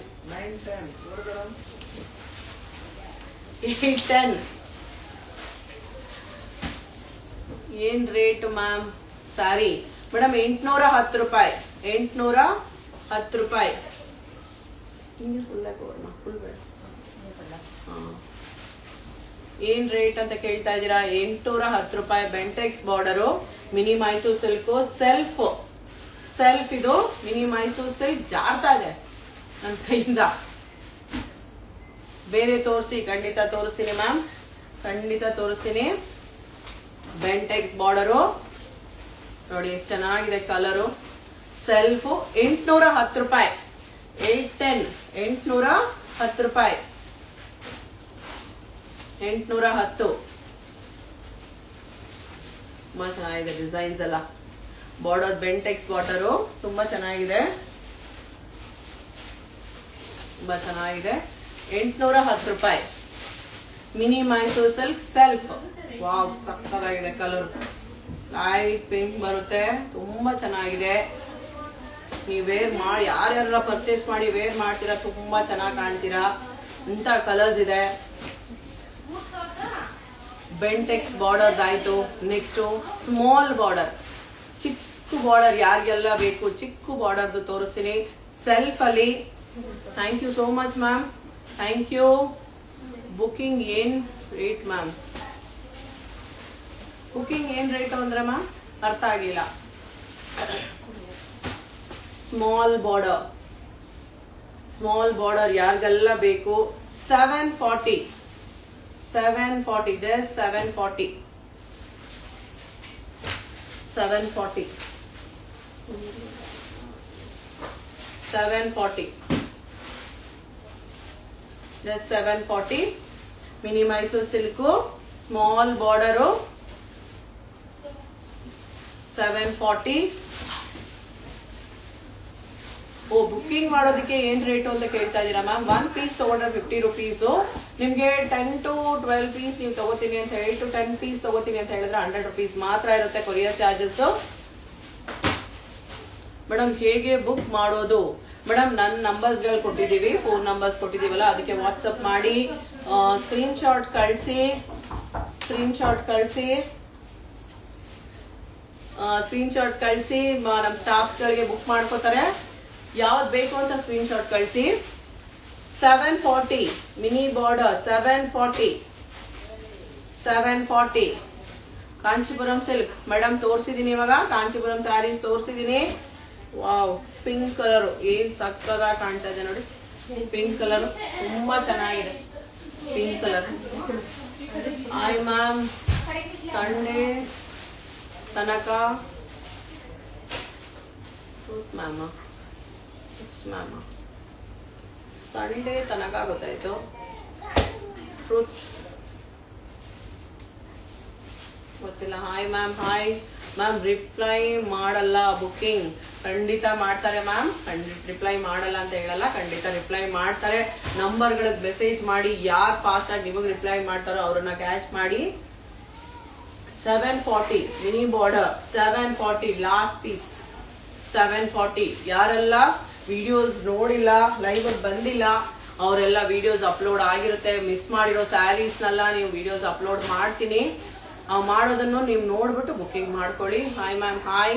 ಏನ್ ರೇಟ್ ಮ್ಯಾಮ್? ಸಾರಿ ಮೇಡಮ್ 810 ರೂಪಾಯಿ. 810 ರೂಪಾಯಿ. ಏನ್ ರೇಟ್ ಅಂತ ಕೇಳ್ತಾ ಇದ್ದೀರಾ? 810 ರೂಪಾಯಿ Bentex border mini Mysore silk self. ಇದು ಮಿನಿ ಮೈಸೂರ್ ಸಿಲ್ಕ್ ಜಾರ್ತಾ ಇದೆ ನನ್ನ ಕೈಯಿಂದ. ಬೇರೆ ತೋರಿಸಿ, ಖಂಡಿತ ತೋರಿಸ್ತೀನಿ ಮ್ಯಾಮ್, ಖಂಡಿತ ತೋರಿಸ್ತೀನಿ. ಬೆಂಟೆಕ್ಸ್ ಬಾರ್ಡರು ನೋಡಿ ಎಷ್ಟು ಚೆನ್ನಾಗಿದೆ ಕಲರು. ಸೆಲ್ಫ್ 810 ರೂಪಾಯಿ. 810 810 ರೂಪಾಯಿ. 810 ತುಂಬಾ ಚೆನ್ನಾಗಿದೆ ಡಿಸೈನ್ಸ್ ಎಲ್ಲ. ಬಾರ್ಡರ್ ಬೆಂಟೆಕ್ಸ್ ಬಾರ್ಡರು ತುಂಬಾ ಚೆನ್ನಾಗಿದೆ, ತುಂಬಾ ಚೆನ್ನಾಗಿದೆ. 810 ರೂಪಾಯಿ mini Mysore silk self. Wow ಸಕ್ಕತ್ತಾಗಿದೆ ಕಲರ್. ಲೈಟ್ ಪಿಂಕ್ ಬರುತ್ತೆ, ತುಂಬಾ ಚೆನ್ನಾಗಿದೆ. ನೀವು ವೇರ್ ಮಾಡಿ ಯಾರ್ಯಾರ ಪರ್ಚೇಸ್ ಮಾಡಿ ವೇರ್ ಮಾಡ್ತೀರಾ, ತುಂಬಾ ಚೆನ್ನಾಗಿ ಕಾಣ್ತೀರಾ. ಇಂಥ ಕಲರ್ಸ್ ಇದೆ. ಬೆಂಟೆಕ್ಸ್ ಬಾರ್ಡರ್ ಆಯ್ತು. ನೆಕ್ಸ್ಟ್ ಸ್ಮಾಲ್ ಬಾರ್ಡರ್, ಚಿಕ್ಕ ಬಾರ್ಡರ್ ಯಾರಿಗೆಲ್ಲ ಬೇಕು ಚಿಕ್ಕ ಬಾರ್ಡರ್ದು ತೋರಿಸ್ತೀನಿ ಸೆಲ್ಫ್ ಅಲ್ಲಿ. Thank you so much ma'am, thank you. Booking ಏನ್ ರೇಟ್ ಮ್ಯಾಮ್? ಬುಕಿಂಗ್ ಏನ್ ರೇಟ್ ಅಂದ್ರೆ ಮ್ಯಾಮ್ ಅರ್ಥ ಆಗಿಲ್ಲ. ಸ್ಮಾಲ್ ಬಾರ್ಡರ್ ಯಾರಿಗೆಲ್ಲ ಬೇಕು 740 just 740 just 740 mini Mysore silk small border 740. Oh booking ಮಾಡೋದಕ್ಕೆ ಏನ್ ರೇಟು ಅಂತ ಕೇಳ್ತಾ ಇದೀರಾ ಮ್ಯಾಮ್. 1 ಪೀಸ್ ತಗೊಂಡ್ರೆ 50 ರುಪೀಸ್. ನಿಮ್ಗೆ 10 to 12 ಪೀಸ್ ನೀವು ತಗೋತೀನಿ ಅಂತ ಹೇಳಿ 8 to 10 ಪೀಸ್ ತಗೋತೀನಿ ಅಂತ ಹೇಳಿದ್ರೆ 100 ರುಪೀಸ್ ಮಾತ್ರ ಇರುತ್ತೆ ಕೊರಿಯರ್ ಚಾರ್ಜಸ್. ಮೇಡಮ್ ಹೇಗೆ ಬುಕ್ ಮಾಡೋದು ಮೇಡಮ್? ನನ್ನ ನಂಬರ್ಸ್ ಗಳು ಕೊಟ್ಟಿದೀವಿ, ಫೋನ್ ನಂಬರ್ಸ್ ಕೊಟ್ಟಿದೀವಲ್ಲ, ಅದಕ್ಕೆ ವಾಟ್ಸಪ್ ಮಾಡಿ ಸ್ಕ್ರೀನ್ ಶಾಟ್ ಕಳಿಸಿ ನಮ್ಮ ಸ್ಟಾಫ್ಸ್ ಗಳಿಗೆ ಬುಕ್ ಮಾಡ್ಕೋತಾರೆ. ಯಾವ್ದು ಬೇಕು ಅಂತ ಸ್ಕ್ರೀನ್ ಶಾಟ್ ಕಳಿಸಿ. 740 mini border 740 Kanchipuram silk madam ತೋರಿಸಿದೀನಿ. ಇವಾಗ ಕಾಂಚೀಪುರಂ ಸ್ಯಾರೀಸ್ ತೋರಿಸಿದೀನಿ. ವಾವ್, ಪಿಂಕ್ ಕಲರ್ ಏನ್ ಸಕ್ಕದಾಗಿ ಕಾಣ್ತಾ ಇದೆ ನೋಡಿ. ಪಿಂಕ್ ಕಲರ್ ತುಂಬಾ ಚೆನ್ನಾಗಿದೆ. Pink colour. Hi ma'am, Sunday ತನಕ ಮ್ಯಾಮ್ ಸಂಡೇ ತನಕ ಗೊತ್ತಾಯ್ತು. ಫ್ರೂಟ್ಸ್ ಗೊತ್ತಿಲ್ಲ. Hi ma'am. Hi ma'am, reply ಮಾಡಲ್ಲ ಬುಕ್ಕಿಂಗ್. ಖಂಡಿತ ಮಾಡ್ತಾರೆ ಮ್ಯಾಮ್, ರಿಪ್ಲೈ ಮಾಡಲ್ಲ ಅಂತ ಹೇಳಲ್ಲ, ಖಂಡಿತ ರಿಪ್ಲೈ ಮಾಡ್ತಾರೆ. ನಂಬರ್ಗಳಿಗೆ ಮೆಸೇಜ್ ಮಾಡಿ, ಯಾರು ಫಾಸ್ಟ್ ಆಗಿ ನಿಮಗೆ ರಿಪ್ಲೈ ಮಾಡ್ತಾರೋ ಅವ್ರನ್ನ ಕ್ಯಾಚ್ ಮಾಡಿ. 740 ಮಿನಿ ಬಾರ್ಡರ್ 740 ಲಾಸ್ಟ್ ಪೀಸ್ 740. ಯಾರೆಲ್ಲ ವಿಡಿಯೋಸ್ ನೋಡಿಲ್ಲ, ಲೈವ್ ಬಂದಿಲ್ಲ, ಅವರೆಲ್ಲ ವಿಡಿಯೋಸ್ ಅಪ್ಲೋಡ್ ಆಗಿರುತ್ತೆ. ಮಿಸ್ ಮಾಡಿರೋ ಸ್ಯಾರೀಸ್ನೆಲ್ಲ ನೀವು ವಿಡಿಯೋಸ್ ಅಪ್ಲೋಡ್ ಮಾಡ್ತೀನಿ. ಮಾಡೋದನ್ನು ನೀವು ನೋಡ್ಬಿಟ್ಟು ಬುಕ್ಕಿಂಗ್ ಮಾಡ್ಕೊಳ್ಳಿ. Hi ma'am. ಹಾಯ್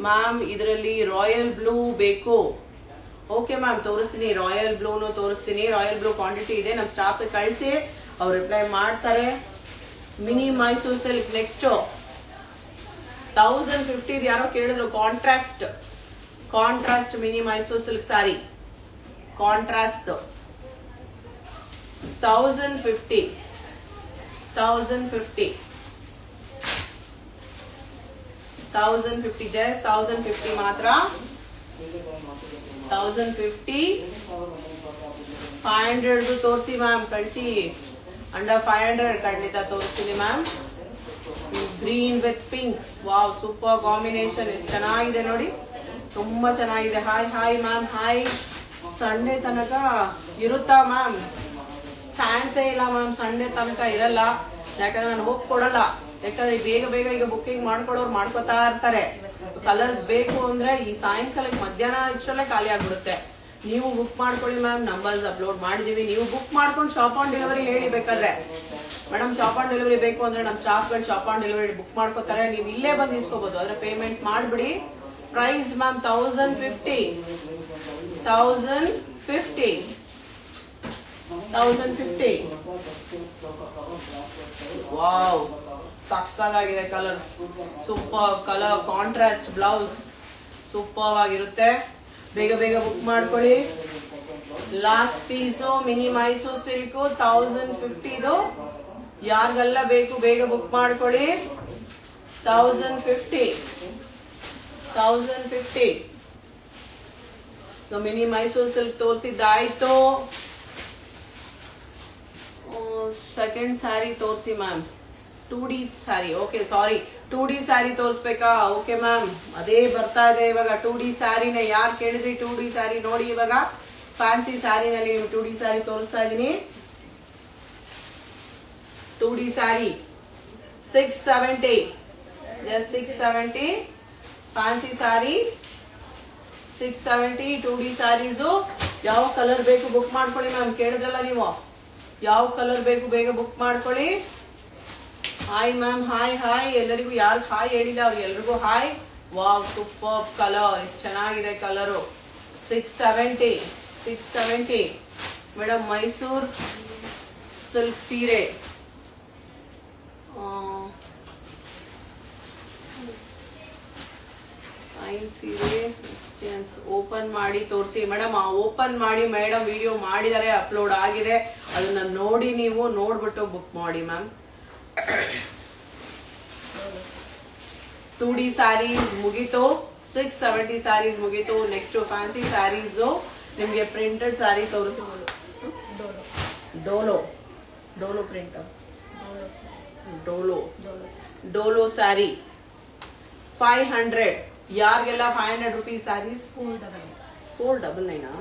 ಮ್ಯಾಮ್, ಇದರಲ್ಲಿ ರಾಯಲ್ ಬ್ಲೂ ಬೇಕು. ಓಕೆ ಮ್ಯಾಮ್, ತೋರಿಸ್ತೀನಿ. ರಾಯಲ್ ಬ್ಲೂನು ತೋರಿಸ್ತೀನಿ. ರಾಯಲ್ ಬ್ಲೂ ಕ್ವಾಂಟಿಟಿ ಇದೆ, ನಮ್ಮ ಸ್ಟಾಫ್ಸ್ ಕಳಿಸಿ, ಅವ್ರು ರಿಪ್ಲೈ ಮಾಡ್ತಾರೆ. ಮಿನಿ ಮೈಸೂರು ಸಿಲ್ಕ್ ನೆಕ್ಸ್ಟ್ 1050 ಯಾರೋ ಕೇಳಿದ್ರು. ಕಾಂಟ್ರಾಸ್ಟ್ ಮಿನಿ ಮೈಸೂರು ಸಿಲ್ಕ್ ಸಾರಿ ಕಾಂಟ್ರಾಸ್ಟ್ 1050 ಜಸ್ಟ್ 1050 ಮಾತ್ರ. 1050 500 ತೋರಿಸಿ ಮ್ಯಾಮ್, ಕಳಿಸಿ. ಅಂಡರ್ 500 ಖಂಡಿತ ತೋರಿಸ್ತೀನಿ ma'am. Green with pink, wow, super combination. ಎಷ್ಟು ಚೆನ್ನಾಗಿದೆ ನೋಡಿ, ತುಂಬಾ ಚೆನ್ನಾಗಿದೆ. Hi ma'am. ಹಾಯ್. ಸಂಡೇ ತನಕ ಇರುತ್ತಾ ಮ್ಯಾಮ್? ಚಾನ್ಸೇ ಇಲ್ಲ ಮ್ಯಾಮ್, ಸಂಡೇ ತನಕ ಇರಲ್ಲ. ಯಾಕಂದ್ರೆ ನಾನು ಹೋಗಿ ಕೊಡಲ್ಲ. ಯಾಕಂದ್ರೆ ಬೇಗ ಈಗ ಬುಕ್ಕಿಂಗ್ ಮಾಡ್ಕೊಡೋರು ಮಾಡ್ಕೋತಾ ಇರ್ತಾರೆ. ಕಲರ್ಸ್ ಬೇಕು ಅಂದ್ರೆ ಈ ಸಾಯಂಕಾಲಕ್ಕೆ ಮಧ್ಯಾಹ್ನ ಇಷ್ಟರಲ್ಲೇ ಖಾಲಿ ಆಗ್ಬಿಡುತ್ತೆ. ನೀವು ಬುಕ್ ಮಾಡ್ಕೊಳ್ಳಿ ಮ್ಯಾಮ್, ನಂಬರ್ಸ್ ಅಪ್ಲೋಡ್ ಮಾಡಿದೀವಿ. ನೀವು ಬುಕ್ ಮಾಡ್ಕೊಂಡು ಶಾಪ್ ಆನ್ ಡೆಲಿವರಿ ಹೇಳಿ ಬೇಕಾದ್ರೆ. ಮೇಡಮ್ ಶಾಪ್ ಆನ್ ಡೆಲಿವರಿ ಬೇಕು ಅಂದ್ರೆ ನಮ್ಮ ಸ್ಟಾಫ್ಗಳು ಶಾಪ್ ಆನ್ ಡೆಲಿವರಿ ಬುಕ್ ಮಾಡ್ಕೋತಾರೆ. ನೀವು ಇಲ್ಲೇ ಬಂದು ಇಸ್ಕೋಬಹುದು, ಆದ್ರೆ ಪೇಮೆಂಟ್ ಮಾಡ್ಬಿಡಿ. ಪ್ರೈಸ್ ಮ್ಯಾಮ್ 1050 ವಾವ್, ಸಕ್ಕದಾಗಿದೆ colour. Super colour, contrast blouse super ಆಗಿರುತ್ತೆ. ಬೇಗ ಬುಕ್ ಮಾಡ್ಕೊಳ್ಳಿ. Last piece mini Mysuru silk 1050. ಯಾರಿಗೆಲ್ಲ ಬೇಕು ಬೇಗ ಬುಕ್ ಮಾಡ್ಕೊಳ್ಳಿ. 1050 ಮಿನಿ ಮೈಸೂರು ಸಿಲ್ಕ್ ತೋರಿಸಿದ್ದಾಯ್ತು. ಸೆಕೆಂಡ್ ಸ್ಯಾರಿ ತೋರಿಸಿ ma'am. 2D sari. Okay, sorry, 2D sari ತೋರಿಸ್ಬೇಕಾ? ಓಕೆ ಮ್ಯಾಮ್, ಅದೇ ಬರ್ತಾ ಇದೆ ಇವಾಗ. 2D ಸ್ಯಾರಿನೇ ಯಾರು ಕೇಳಿದ್ರಿ? 2D ಸ್ಯಾರಿ ನೋಡಿ. ಇವಾಗ ಫ್ಯಾನ್ಸಿ ಸ್ಯಾರಿನಲ್ಲಿ 2D ಸ್ಯಾರಿ ತೋರಿಸ್ತಾ ಇದೀನಿ. 2D sari 670 670 fancy sari 670 2D saris. ಯಾವ ಕಲರ್ ಬೇಕು ಬುಕ್ ಮಾಡ್ಕೊಳ್ಳಿ ಮ್ಯಾಮ್. ಕೇಳಿದ್ರಲ್ಲ ನೀವು, ಯಾವ ಕಲರ್ ಬೇಕು ಬೇಗ ಬುಕ್ ಮಾಡ್ಕೊಳ್ಳಿ. Hi ma'am. ಹಾಯ್. ಎಲ್ಲರಿಗೂ ಯಾರು ಹಾಯ್ ಹೇಳಿಲ್ಲ ಅವ್ರಿಗೆ ಎಲ್ರಿಗೂ ಹಾಯ್. ವಾವ್, ಸೂಪರ್ ಕಲರ್, ಎಷ್ಟು ಚೆನ್ನಾಗಿದೆ ಕಲರು. 670 ಮೇಡಮ್. ಮೈಸೂರ್ ಸಿಲ್ಕ್ ಸೀರೆ ಸೀರೆ ಓಪನ್ ಮಾಡಿ ತೋರಿಸಿ ಮೇಡಮ್. ಓಪನ್ ಮಾಡಿ ಮೇಡಮ್, ವಿಡಿಯೋ ಮಾಡಿದರೆ ಅಪ್ಲೋಡ್ ಆಗಿದೆ, ಅದನ್ನ ನೋಡಿ ನೀವು ನೋಡ್ಬಿಟ್ಟು ಬುಕ್ ಮಾಡಿ ಮ್ಯಾಮ್. 2D ಸ್ಯಾರೀಸ್ ಮುಗೀತು. 670 ಸ್ಯಾರೀಸ್ ಮುಗೀತು. ನೆಕ್ಸ್ಟ್ ಫ್ಯಾನ್ಸಿ ಸ್ಯಾರೀಸ್ ನಿಮ್ಗೆ ಪ್ರಿಂಟೆಡ್ ಸ್ಯಾರಿ ತೋರಿಸ್ಬೋದು. ಡೋಲೋ ಪ್ರಿಂಟ್, ಡೋಲೋ ಸ್ಯಾರಿ 500. ಯಾರಿಗೆಲ್ಲ 500 ರುಪೀಸ್ ಸ್ಯಾರೀಸ್ 499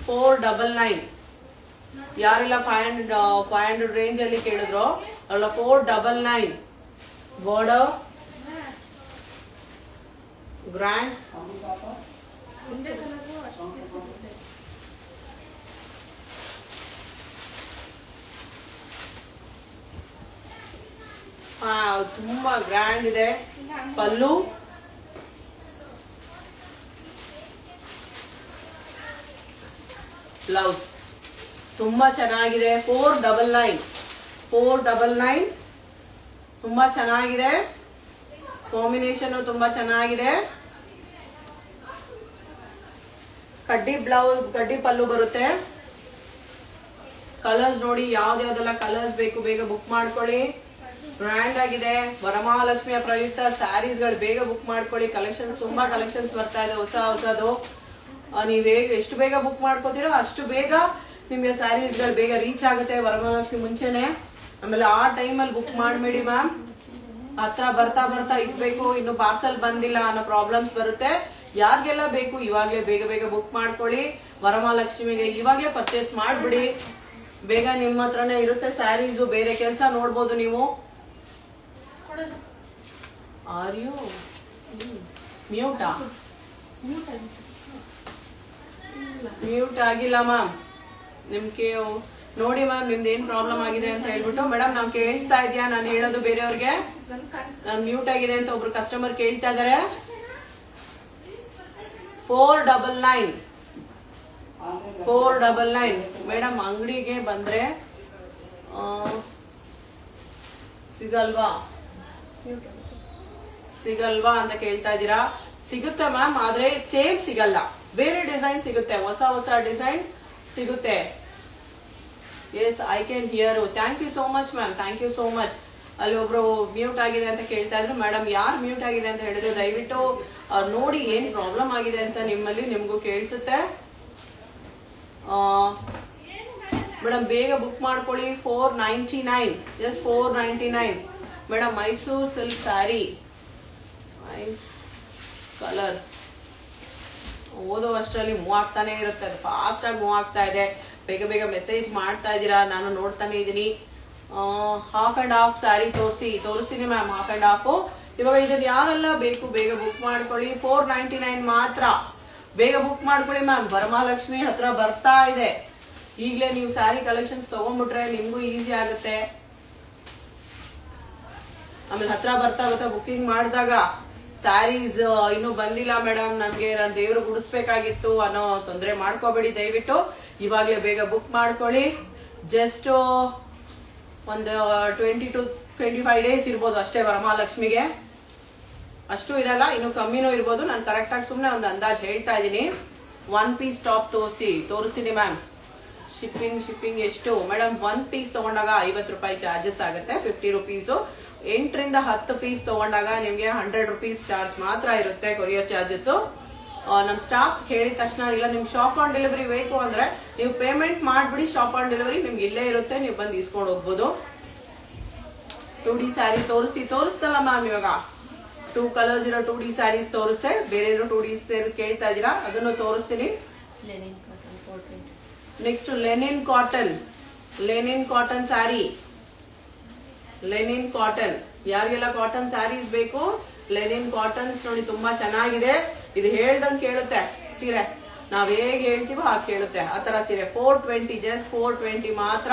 499 ಯಾರೆಲ್ಲ 500 ರೇಂಜ್ ಅಲ್ಲಿ ಕೇಳಿದ್ರು ಅಲ್ಲ 499 ಬಾರ್ಡರ್ ಗ್ರ್ಯಾಂಡ್ ತುಂಬಾ ಗ್ರ್ಯಾಂಡ್ ಇದೆ ಪಲ್ಲು ಬ್ಲೌಸ್ ತುಂಬಾ ಚೆನ್ನಾಗಿದೆ 499 ತುಂಬಾ ಚೆನ್ನಾಗಿದೆ ಕಾಂಬಿನೇಷನ್ ತುಂಬಾ ಚೆನ್ನಾಗಿದೆ ಕಡ್ಡಿ ಬ್ಲೌಸ್ ಕಡ್ಡಿ ಪಲ್ಲು ಬರುತ್ತೆ ಕಲರ್ಸ್ ನೋಡಿ ಯಾವ್ದೆಲ್ಲ ಕಲರ್ಸ್ ಬೇಕು ಬೇಗ ಬುಕ್ ಮಾಡ್ಕೊಳ್ಳಿ ಬ್ರ್ಯಾಂಡ್ ಆಗಿದೆ ವರಮಹಾಲಕ್ಷ್ಮಿಯ ಪ್ರಯುಕ್ತ ಸ್ಯಾರೀಸ್ ಗಳು ಬೇಗ ಬುಕ್ ಮಾಡ್ಕೊಳ್ಳಿ ಕಲೆಕ್ಷನ್ಸ್ ತುಂಬಾ ಕಲೆಕ್ಷನ್ಸ್ ಬರ್ತಾ ಇದೆ ಹೊಸದು ನೀವ್ ಎಷ್ಟು ಬೇಗ ಬುಕ್ ಮಾಡ್ಕೋತೀರೋ ಅಷ್ಟು ಬೇಗ ನಿಮ್ಗೆ ಸ್ಯಾರೀಸ್ ಗಳು ಬೇಗ ರೀಚ್ ಆಗುತ್ತೆ ವರಮಹಾಲಕ್ಷ್ಮಿ ಮುಂಚೆನೆ ಆಮೇಲೆ ಆ ಟೈಮಲ್ಲಿ ಬುಕ್ ಮಾಡ್ಬೇಡಿ ಮ್ಯಾಮ್ ಹತ್ರ ಬರ್ತಾ ಇರ್ಬೇಕು ಇನ್ನು ಪಾರ್ಸಲ್ ಬಂದಿಲ್ಲ ಅನ್ನೋ ಪ್ರಾಬ್ಲಮ್ಸ್ ಬರುತ್ತೆ ಯಾರಿಗೆಲ್ಲ ಬೇಕು ಇವಾಗ್ಲೇ ಬೇಗ ಬುಕ್ ಮಾಡ್ಕೊಳ್ಳಿ ವರಮಹಾಲಕ್ಷ್ಮಿಗೆ ಇವಾಗ್ಲೇ ಪರ್ಚೇಸ್ ಮಾಡ್ಬಿಡಿ ಬೇಗ ನಿಮ್ಮ ಹತ್ರನೇ ಇರುತ್ತೆ ಸ್ಯಾರೀಸು ಬೇರೆ ಕೆಲಸ ನೋಡ್ಬೋದು ನೀವು ಆರ್ ಯು ಮ್ಯೂಟಾ ಮ್ಯೂಟ್ ಆಗಿಲ್ಲ ಮ್ಯಾಮ್ ನಿಮ್ಗೆ ನೋಡಿ ಮ್ಯಾಮ್ ನಿಮ್ದು ಏನ್ ಪ್ರಾಬ್ಲಮ್ ಆಗಿದೆ ಅಂತ ಹೇಳ್ಬಿಟ್ಟು ಮೇಡಮ್ ನಾವ್ ಕೇಳಿಸ್ತಾ ಇದೆಯಾ ನಾನು ಹೇಳೋದು ಬೇರೆಯವ್ರಿಗೆ ನಾನು ಮ್ಯೂಟ್ ಆಗಿದೆ ಅಂತ ಒಬ್ರು ಕಸ್ಟಮರ್ ಕೇಳ್ತಾ ಇದಾರೆ 499 ಮೇಡಮ್ ಅಂಗಡಿಗೆ ಬಂದ್ರೆ ಸಿಗಲ್ವಾ ಅಂತ ಕೇಳ್ತಾ ಇದ್ದೀರಾ ಸಿಗುತ್ತೆ ಮ್ಯಾಮ್ ಆದ್ರೆ ಸೇಮ್ ಸಿಗಲ್ಲ ಬೇರೆ ಡಿಸೈನ್ ಸಿಗುತ್ತೆ ಹೊಸ ಡಿಸೈನ್ ಸಿಗುತ್ತೆ yes I can hear thank you so much ma'am thank you so much ಅಲ್ಲಿ ಒಬ್ರು ಮ್ಯೂಟ್ ಆಗಿದೆ ಅಂತ ಕೇಳ್ತಾ ಇದ್ರು ಮೇಡಮ್ ಯಾರು ಮ್ಯೂಟ್ ಆಗಿದೆ ಅಂತ ಹೇಳಿದ್ರೆ ದಯವಿಟ್ಟು ನೋಡಿ ಏನ್ ಪ್ರಾಬ್ಲಮ್ ಆಗಿದೆ ಅಂತ ನಿಮ್ಗೂ ಕೇಳಿಸುತ್ತೆ ಮೇಡಮ್ ಬೇಗ ಬುಕ್ ಮಾಡ್ಕೊಳ್ಳಿ 499 just 499 madam Mysuru silk sari nice colour ಓದೋ ಅಷ್ಟರಲ್ಲಿ ಮೂವ್ ಆಗ್ತಾನೆ ಇರುತ್ತೆ ಅದು ಫಾಸ್ಟ್ ಆಗಿ ಮೂವ್ ಆಗ್ತಾ ಇದೆ ಬೇಗ ಮೆಸೇಜ್ ಮಾಡ್ತಾ ಇದ್ದೀರಾ ನಾನು ನೋಡ್ತಾನೆ ಇದೀನಿ ಹಾಫ್ ಅಂಡ್ ಹಾಫ್ ಸ್ಯಾರಿ ತೋರಿಸ್ತೀನಿ ಮ್ಯಾಮ್ ಹಾಫ್ ಅಂಡ್ ಹಾಫ್ ಇವಾಗ ಇದನ್ನ ಯಾರೆಲ್ಲ ಬೇಕು ಬೇಗ ಬುಕ್ ಮಾಡ್ಕೊಳ್ಳಿ 499 ಮಾತ್ರ ಬೇಗ ಬುಕ್ ಮಾಡ್ಕೊಳ್ಳಿ ಮ್ಯಾಮ್ ವರಮಹಾಲಕ್ಷ್ಮಿ ಹತ್ರ ಬರ್ತಾ ಇದೆ ಈಗಲೇ ನೀವು ಸ್ಯಾರಿ ಕಲೆಕ್ಷನ್ಸ್ ತಗೊಂಡ್ಬಿಟ್ರೆ ನಿಮ್ಗೂ ಈಸಿ ಆಗುತ್ತೆ ಆಮೇಲೆ ಹತ್ರ ಬರ್ತಾ ಬುಕಿಂಗ್ ಮಾಡಿದಾಗ ಸ್ಯಾರೀಸ್ ಇನ್ನು ಬಂದಿಲ್ಲ ಮೇಡಮ್ ನನ್ಗೆ ನಾನು ದೇವ್ರು ಗುಡಿಸ್ಬೇಕಾಗಿತ್ತು ಅನ್ನೋ ತೊಂದರೆ ಮಾಡ್ಕೋಬೇಡಿ ದಯವಿಟ್ಟು ಇವಾಗ್ಲೇ ಬೇಗ ಬುಕ್ ಮಾಡ್ಕೊಳ್ಳಿ ಜಸ್ಟ್ ಒಂದು 20 to 25 ಡೇಸ್ ಇರ್ಬೋದು ಅಷ್ಟೇ ವರಮಹಾಲಕ್ಷ್ಮಿಗೆ ಅಷ್ಟು ಇರಲ್ಲ ಇನ್ನು ಕಮ್ಮಿನೂ ಇರ್ಬೋದು ನಾನು ಕರೆಕ್ಟ್ ಆಗಿ ಸುಮ್ನೆ ಒಂದು ಅಂದಾಜ್ ಹೇಳ್ತಾ ಇದೀನಿ 1 ಪೀಸ್ ಟಾಪ್ ತೋರಿಸ್ತೀನಿ ಮ್ಯಾಮ್ ಶಿಪ್ಪಿಂಗ್ ಎಷ್ಟು ಮೇಡಮ್ 1 ಪೀಸ್ ತಗೊಂಡಾಗ 50 ರೂಪಾಯಿ ಚಾರ್ಜಸ್ ಆಗುತ್ತೆ 50 ರುಪೀಸು 8 ರಿಂದ 10 ಪೀಸ್ ತಗೊಂಡಾಗ ನಿಮ್ಗೆ 100 ರುಪೀಸ್ ಚಾರ್ಜ್ ಮಾತ್ರ ಇರುತ್ತೆ ಕೊರಿಯರ್ ಚಾರ್ಜಸ್ ನಮ್ ಸ್ಟಾಫ್ಸ್ ಹೇಳಿದ ತಕ್ಷಣ ಇಲ್ಲ ನಿಮ್ಗೆ ಶಾಪ್ ಆನ್ ಡೆಲಿವರಿ ಬೇಕು ಅಂದ್ರೆ ನೀವು ಪೇಮೆಂಟ್ ಮಾಡ್ಬಿಡಿ ಶಾಪ್ ಆನ್ ಡೆಲಿವರಿ ನಿಮ್ಗೆ ಇಲ್ಲೇ ಇರುತ್ತೆ ನೀವು ಬಂದು ಇಸ್ಕೊಂಡು ಹೋಗ್ಬೋದು 2D ಸ್ಯಾರಿ ತೋರಿಸ್ತಲ್ಲ ಮ್ಯಾಮ್ ಇವಾಗ 2 ಕಲರ್ಸ್ ಇರೋ 2D ಸ್ಯಾರೀಸ್ ತೋರಿಸ್ತೆ ಬೇರೆ 2D ಕೇಳ್ತಾ ಇದೀರಾ ಅದನ್ನು ತೋರಿಸ್ತೀನಿ next Lenin cotton sari Lenin cotton ಯಾರಿಗೆಲ್ಲ ಕಾಟನ್ ಸ್ಯಾರೀಸ್ ಬೇಕು ಲೆನಿನ್ ಕಾಟನ್ಸ್ ನೋಡಿ ತುಂಬಾ ಚೆನ್ನಾಗಿದೆ ಇದು ಹೇಳ್ದಂಗ್ ಕೇಳುತ್ತೆ ಸೀರೆ ನಾವ್ ಹೇಗೆ ಹೇಳ್ತೀವೋ ಹಾಗೆ ಕೇಳುತ್ತೆ ಆತರ ಸೀರೆ 420 ಜಸ್ಟ್ 420 ಮಾತ್ರ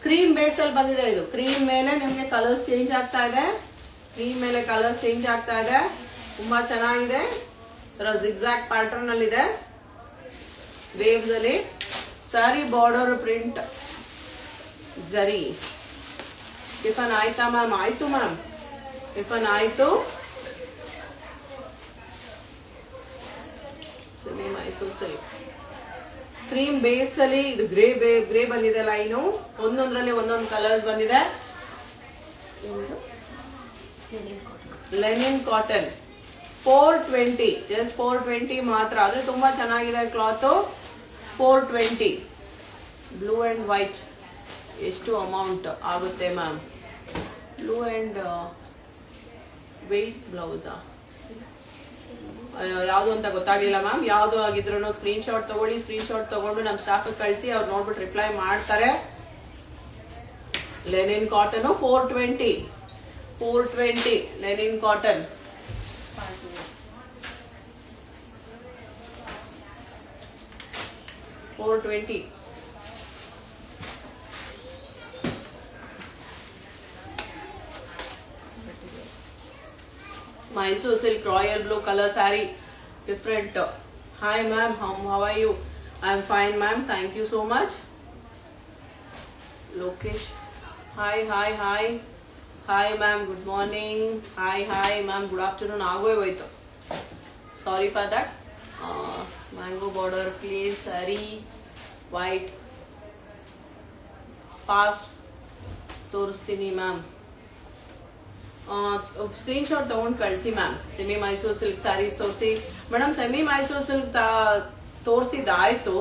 ಕ್ರೀಮ್ ಬೇಸ್ ಅಲ್ಲಿ ಬಂದಿದೆ ಇದು ಕ್ರೀಮ್ ಮೇಲೆ ನಿಮ್ಗೆ ಕಲರ್ಸ್ ಚೇಂಜ್ ಆಗ್ತಾ ಇದೆ ತುಂಬಾ ಚೆನ್ನಾಗಿದೆ ಜಿಗ್ಜಾಗ್ ಪ್ಯಾಟರ್ನ್ ಅಲ್ಲಿ ಇದೆ ವೇವ್ಸ್ ಅಲ್ಲಿ ಸ್ಯಾರಿ ಬಾರ್ಡರ್ ಪ್ರಿಂಟ್ ಜರಿ ಟಿಫನ್ ಆಯ್ತಾ ಮ್ಯಾಮ್ ಆಯ್ತು ಮ್ಯಾಮ್ ಟಿಫನ್ ಆಯ್ತು ಮೈಸೂರು ಸಿಲ್ಕ್ ಕ್ರೀಮ್ ಬೇಸ್ ಅಲ್ಲಿ ಇದು ಗ್ರೇ ಬಂದಿದೆ ಲೈನು ಒಂದೊಂದ್ರಲ್ಲಿ ಒಂದೊಂದು ಕಲರ್ಸ್ ಬಂದಿದೆ ಲೆನಿನ್ ಕಾಟನ್ 420 ಜಸ್ಟ್ 420 ಮಾತ್ರ ಆದ್ರೆ ತುಂಬಾ ಚೆನ್ನಾಗಿದೆ ಕ್ಲಾತ್ 420 ಬ್ಲೂ ಅಂಡ್ ವೈಟ್ ಎಷ್ಟು ಅಮೌಂಟ್ ಆಗುತ್ತೆ ಮ್ಯಾಮ್ ಬ್ಲೂ ಅಂಡ್ ವೆಯ್ಟ್ ಬ್ಲೌಸಾ ಯಾವುದು ಅಂತ ಗೊತ್ತಾಗ್ಲಿಲ್ಲ ಮ್ಯಾಮ್. ಯಾವ್ದು ಆಗಿದ್ರು ಸ್ಕ್ರೀನ್ ಶಾಟ್ ತಗೊಳ್ಳಿ, ಸ್ಕ್ರೀನ್ ಶಾಟ್ ತಗೊಂಡು ನಮ್ಮ ಸ್ಟಾಫ್ ಕಳಿಸಿ, ಅವ್ರು ನೋಡ್ಬಿಟ್ಟು ರಿಪ್ಲೈ ಮಾಡ್ತಾರೆ. Lenin cotton 420 Lenin cotton. $420. Mysore silk royal blue color saree, different. Hi ma'am, how are you? I'm fine ma'am, thank you so much. Lokesh, hi ma'am, good morning. Hi ma'am, good afternoon. Agoy hoytu, sorry for that. Mango border please saree, white ಪಾಸ್ ತೋರಿಸ್ತೀನಿ ma'am. Screenshot ತಗೊಂಡು ಕಳಿಸಿ ma'am. Semi Mysuru silk saris ತೋರಿಸಿ madam. Semi Mysuru silk ತೋರಿಸಿದಾಯ್ತು.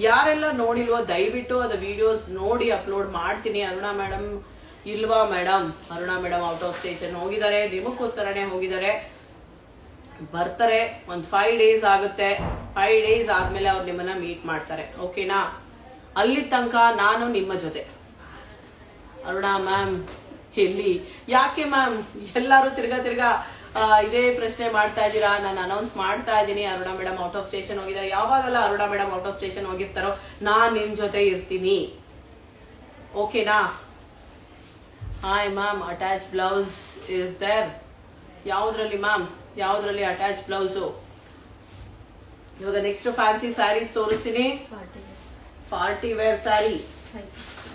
ಯಾರೆಲ್ಲ ನೋಡಿಲ್ವೋ ದಯವಿಟ್ಟು ಅದು ವಿಡಿಯೋಸ್ ನೋಡಿ ಅಪ್ಲೋಡ್ ಮಾಡ್ತೀನಿ. ಅರುಣಾ ಮೇಡಮ್ ಇಲ್ವಾ madam? Aruna madam out of station ಹೋಗಿದ್ದಾರೆ, ನಿಮಗೋಸ್ಕರನೇ ಹೋಗಿದ್ದಾರೆ. ಬರ್ತಾರೆ, ಒಂದ್ 5 days ಆಗುತ್ತೆ. 5 days ಆದ್ಮೇಲೆ ಅವ್ರು ನಿಮ್ಮನ್ನ ಮೀಟ್ ಮಾಡ್ತಾರೆ. ಓಕೆನಾ? ಅಲ್ಲಿ ತನಕ ನಾನು ನಿಮ್ಮ ಜೊತೆ. ಅರುಣಾ ಮ್ಯಾಮ್ ಎಲ್ಲಿ? ಯಾಕೆ ಮ್ಯಾಮ್ ಎಲ್ಲಾರು ತಿರ್ಗಾ ಇದೇ ಪ್ರಶ್ನೆ ಮಾಡ್ತಾ ಇದ್ದೀರಾ? ನಾನು ಅನೌನ್ಸ್ ಮಾಡ್ತಾ ಇದ್ದೀನಿ, Aruna madam out of station ಹೋಗಿದ್ದಾರೆ. ಯಾವಾಗೆಲ್ಲ Aruna madam out of station ಹೋಗಿರ್ತಾರೋ ನಾನ್ ನಿಮ್ ಜೊತೆ ಇರ್ತೀನಿ. ಓಕೆನಾ? Hi ma'am, attach blouse is there. ಯಾವ್ದ್ರಲ್ಲಿ ಮ್ಯಾಮ್? ಯಾವ್ದ್ರಲ್ಲಿ ಅಟ್ಯಾಚ್ ಬ್ಲೌಸು? ಇವಾಗ ನೆಕ್ಸ್ಟ್ ಫ್ಯಾನ್ಸಿ ಸ್ಯಾರೀಸ್ ತೋರಿಸ್ತೀನಿ. Party wear sari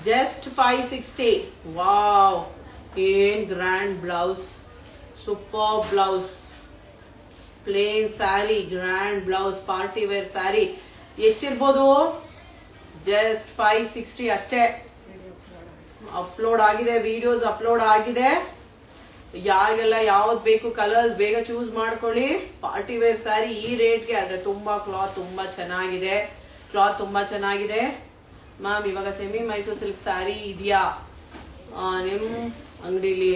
just 560. Wow, ಏನ್ grand blouse, super blouse, plain sari, grand blouse, party wear sari. ಎಷ್ಟಿರ್ಬೋದು? ಜಸ್ಟ್ 560 ಅಷ್ಟೇ. ಅಪ್ಲೋಡ್ ಆಗಿದೆ, ವಿಡಿಯೋಸ್ ಅಪ್ಲೋಡ್ ಆಗಿದೆ. ಯಾರಿಗೆಲ್ಲ ಯಾವ್ದು ಬೇಕು ಕಲರ್ಸ್ ಬೇಗ ಚೂಸ್ ಮಾಡ್ಕೊಳ್ಳಿ. ಪಾರ್ಟಿ ವೇರ್ ಸ್ಯಾರಿ ಈ ರೇಟ್ಗೆ, ಆದ್ರೆ ತುಂಬಾ ಕ್ಲಾತ್ ತುಂಬಾ ಚೆನ್ನಾಗಿದೆ. ಮ್ಯಾಮ್ ಇವಾಗ ಸೆಮಿ ಮೈಸೂರು ಸಿಲ್ಕ್ ಸ್ಯಾರಿ ಇದೆಯಾ ನಿಮ್ ಅಂಗಡಿಲಿ?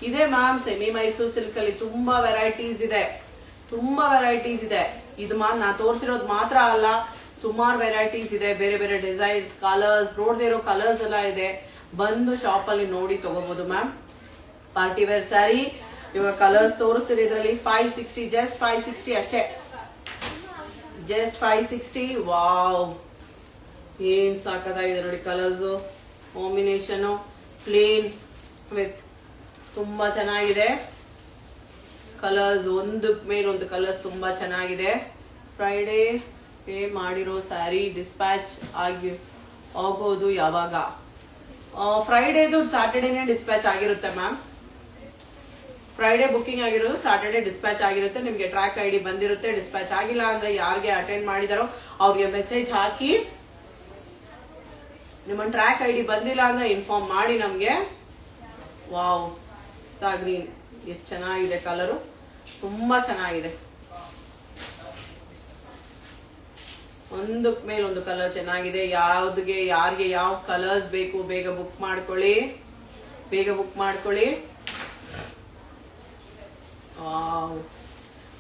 ಇದೆ ಮ್ಯಾಮ್. ಸೆಮಿ ಮೈಸೂರು ಸಿಲ್ಕ್ ಅಲ್ಲಿ ತುಂಬಾ ವೆರೈಟೀಸ್ ಇದೆ. ಇದು ನಾ ತೋರಿಸಿರೋದು ಮಾತ್ರ ಅಲ್ಲ, ಸುಮಾರು ವೆರೈಟೀಸ್ ಇದೆ. ಬೇರೆ ಬೇರೆ ಡಿಸೈನ್ಸ್, ಕಲರ್ಸ್, ನೋಡದೇ ಇರೋ ಕಲರ್ಸ್ ಎಲ್ಲ ಇದೆ. ಬಂದು ಶಾಪ್ ಅಲ್ಲಿ ನೋಡಿ ತಗೋಬಹುದು ಮ್ಯಾಮ್. ಪಾರ್ಟಿ ವೇರ್ ಸ್ಯಾರಿ ಇವಾಗ ಕಲರ್ಸ್ ತೋರಿಸ್ತೀನಿ. ಇದರಲ್ಲಿ 560, ಜಸ್ಟ್ 560 ಅಷ್ಟೇ. ಜಸ್ಟ್ 560. ವಾವ್, ಏನ್ ಸಾಕದಾಗಿದೆ ನೋಡಿ ಕಲರ್ಸ್ ಕಾಂಬಿನೇಷನ್. ಪ್ಲೇನ್ ವಿತ್ ತುಂಬಾ ಚೆನ್ನಾಗಿದೆ ಕಲರ್ಸ್, ಒಂದು ಮೇಲೊಂದು ಕಲರ್ಸ್ ತುಂಬಾ ಚೆನ್ನಾಗಿದೆ. ಫ್ರೈಡೇ ಪೇ ಮಾಡಿರೋ ಸ್ಯಾರಿ ಡಿಸ್ಪ್ಯಾಚ್ ಆಗೋದು ಯಾವಾಗ? ಫ್ರೈಡೇದು ಸ್ಯಾಟರ್ಡೇನೆ ಡಿಸ್ಪ್ಯಾಚ್ ಆಗಿರುತ್ತೆ ಮ್ಯಾಮ್. ಫ್ರೈಡೇ ಬುಕಿಂಗ್ ಆಗಿರೋದು ಸ್ಯಾಟರ್ಡೇ ಡಿಸ್ಪ್ಯಾಚ್ ಆಗಿರುತ್ತೆ. ನಿಮ್ಗೆ ಟ್ರ್ಯಾಕ್ ಐಡಿ ಬಂದಿರುತ್ತೆ. ಡಿಸ್ಪ್ಯಾಚ್ ಆಗಿಲ್ಲ ಅಂದ್ರೆ ಯಾರಿಗೆ ಅಟೆಂಡ್ ಮಾಡಿದಾರೋ ಅವ್ರಿಗೆ ಮೆಸೇಜ್ ಹಾಕಿ, ನಿಮ್ಮ ಟ್ರ್ಯಾಕ್ ಐಡಿ ಬಂದಿಲ್ಲ ಅಂದ್ರೆ ಇನ್ಫಾರ್ಮ್ ಮಾಡಿ ನಮ್ಗೆ. ವಾವ್, ಗ್ರೀನ್ ಎಷ್ಟು ಚೆನ್ನಾಗಿದೆ ಕಲರು, ತುಂಬಾ ಚೆನ್ನಾಗಿದೆ. ಒಂದು ಮೇಲೊಂದು ಕಲರ್ ಚೆನ್ನಾಗಿದೆ. ಯಾರಿಗೆ ಯಾವ ಕಲರ್ಸ್ ಬೇಕು ಬೇಗ ಬುಕ್ ಮಾಡ್ಕೊಳ್ಳಿ.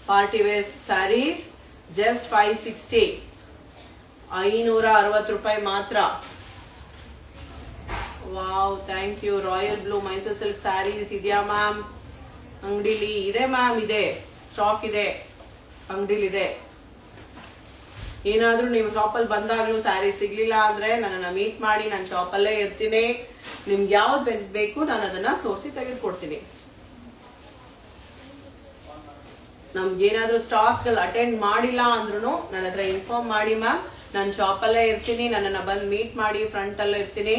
ಪಾರ್ಟಿ ವೇರ್ ಸ್ಯಾರಿ ಜಸ್ಟ್ 560, 560 ರೂಪಾಯಿ ಮಾತ್ರ. Wow, thank you. Royal blue Mysore silk saris ಇದೆಯಾ ಮ್ಯಾಮ್ ಅಂಗಡಿಲಿ? ಇದೆ ಮ್ಯಾಮ್, ಇದೆ, ಸ್ಟಾಕ್ ಇದೆ ಅಂಗಡಿಲಿ ಇದೆ. ಏನಾದ್ರೂ ನೀವು ಶಾಪಲ್ಲಿ ಬಂದಾಗ್ಲೂ ಸ್ಯಾರಿ ಸಿಗ್ಲಿಲ್ಲ ಅಂದ್ರೆ ನನ್ನನ್ನ ಮೀಟ್ ಮಾಡಿ, ನಾನು ಶಾಪಲ್ಲೇ ಇರ್ತೀನಿ. ನಿಮ್ಗೆ ಯಾವ್ದು ಬೇಕು ನಾನು ಅದನ್ನ ತೋರಿಸಿ ತೆಗೆದುಕೊಡ್ತೀನಿ. ನಮ್ಗೇನಾದ್ರೂ ಸ್ಟಾಕ್ಸ್ ಗಳು ಅಟೆಂಡ್ ಮಾಡಿಲ್ಲ ಅಂದ್ರೂ ನನ್ನ ಹತ್ರ ಇನ್ಫಾರ್ಮ್ ಮಾಡಿ ಮ್ಯಾಮ್. ನಾನು ಶಾಪಲ್ಲೇ ಇರ್ತೀನಿ. ನನ್ನನ್ನ ಬಂದು ಮೀಟ್ ಮಾಡಿ, ಫ್ರಂಟ್ ಅಲ್ಲೇ ಇರ್ತೀನಿ.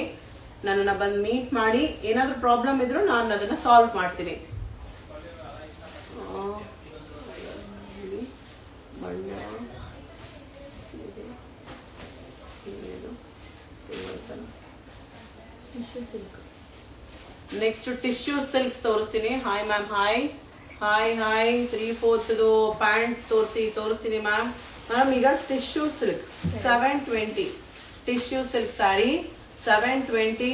ನನ್ನನ್ನ ಬಂದು ಮೀಟ್ ಮಾಡಿ, ಏನಾದ್ರೂ ಪ್ರಾಬ್ಲಮ್ ಇದ್ರು ನಾನು ಅದನ್ನ ಸಾಲ್ವ್ ಮಾಡ್ತೀನಿ. ನೆಕ್ಸ್ಟ್ ಟಿಶ್ಯೂ ಸಿಲ್ಕ್ಸ್ ತೋರಿಸ್ತೀನಿ. ಹಾಯ್ ಮ್ಯಾಮ್, ಹಾಯ್ 3/4 ಪ್ಯಾಂಟ್ ತೋರಿಸ್ತೀನಿ ಮ್ಯಾಮ್. ಈಗ tissue silk 720, tissue silk sari 720.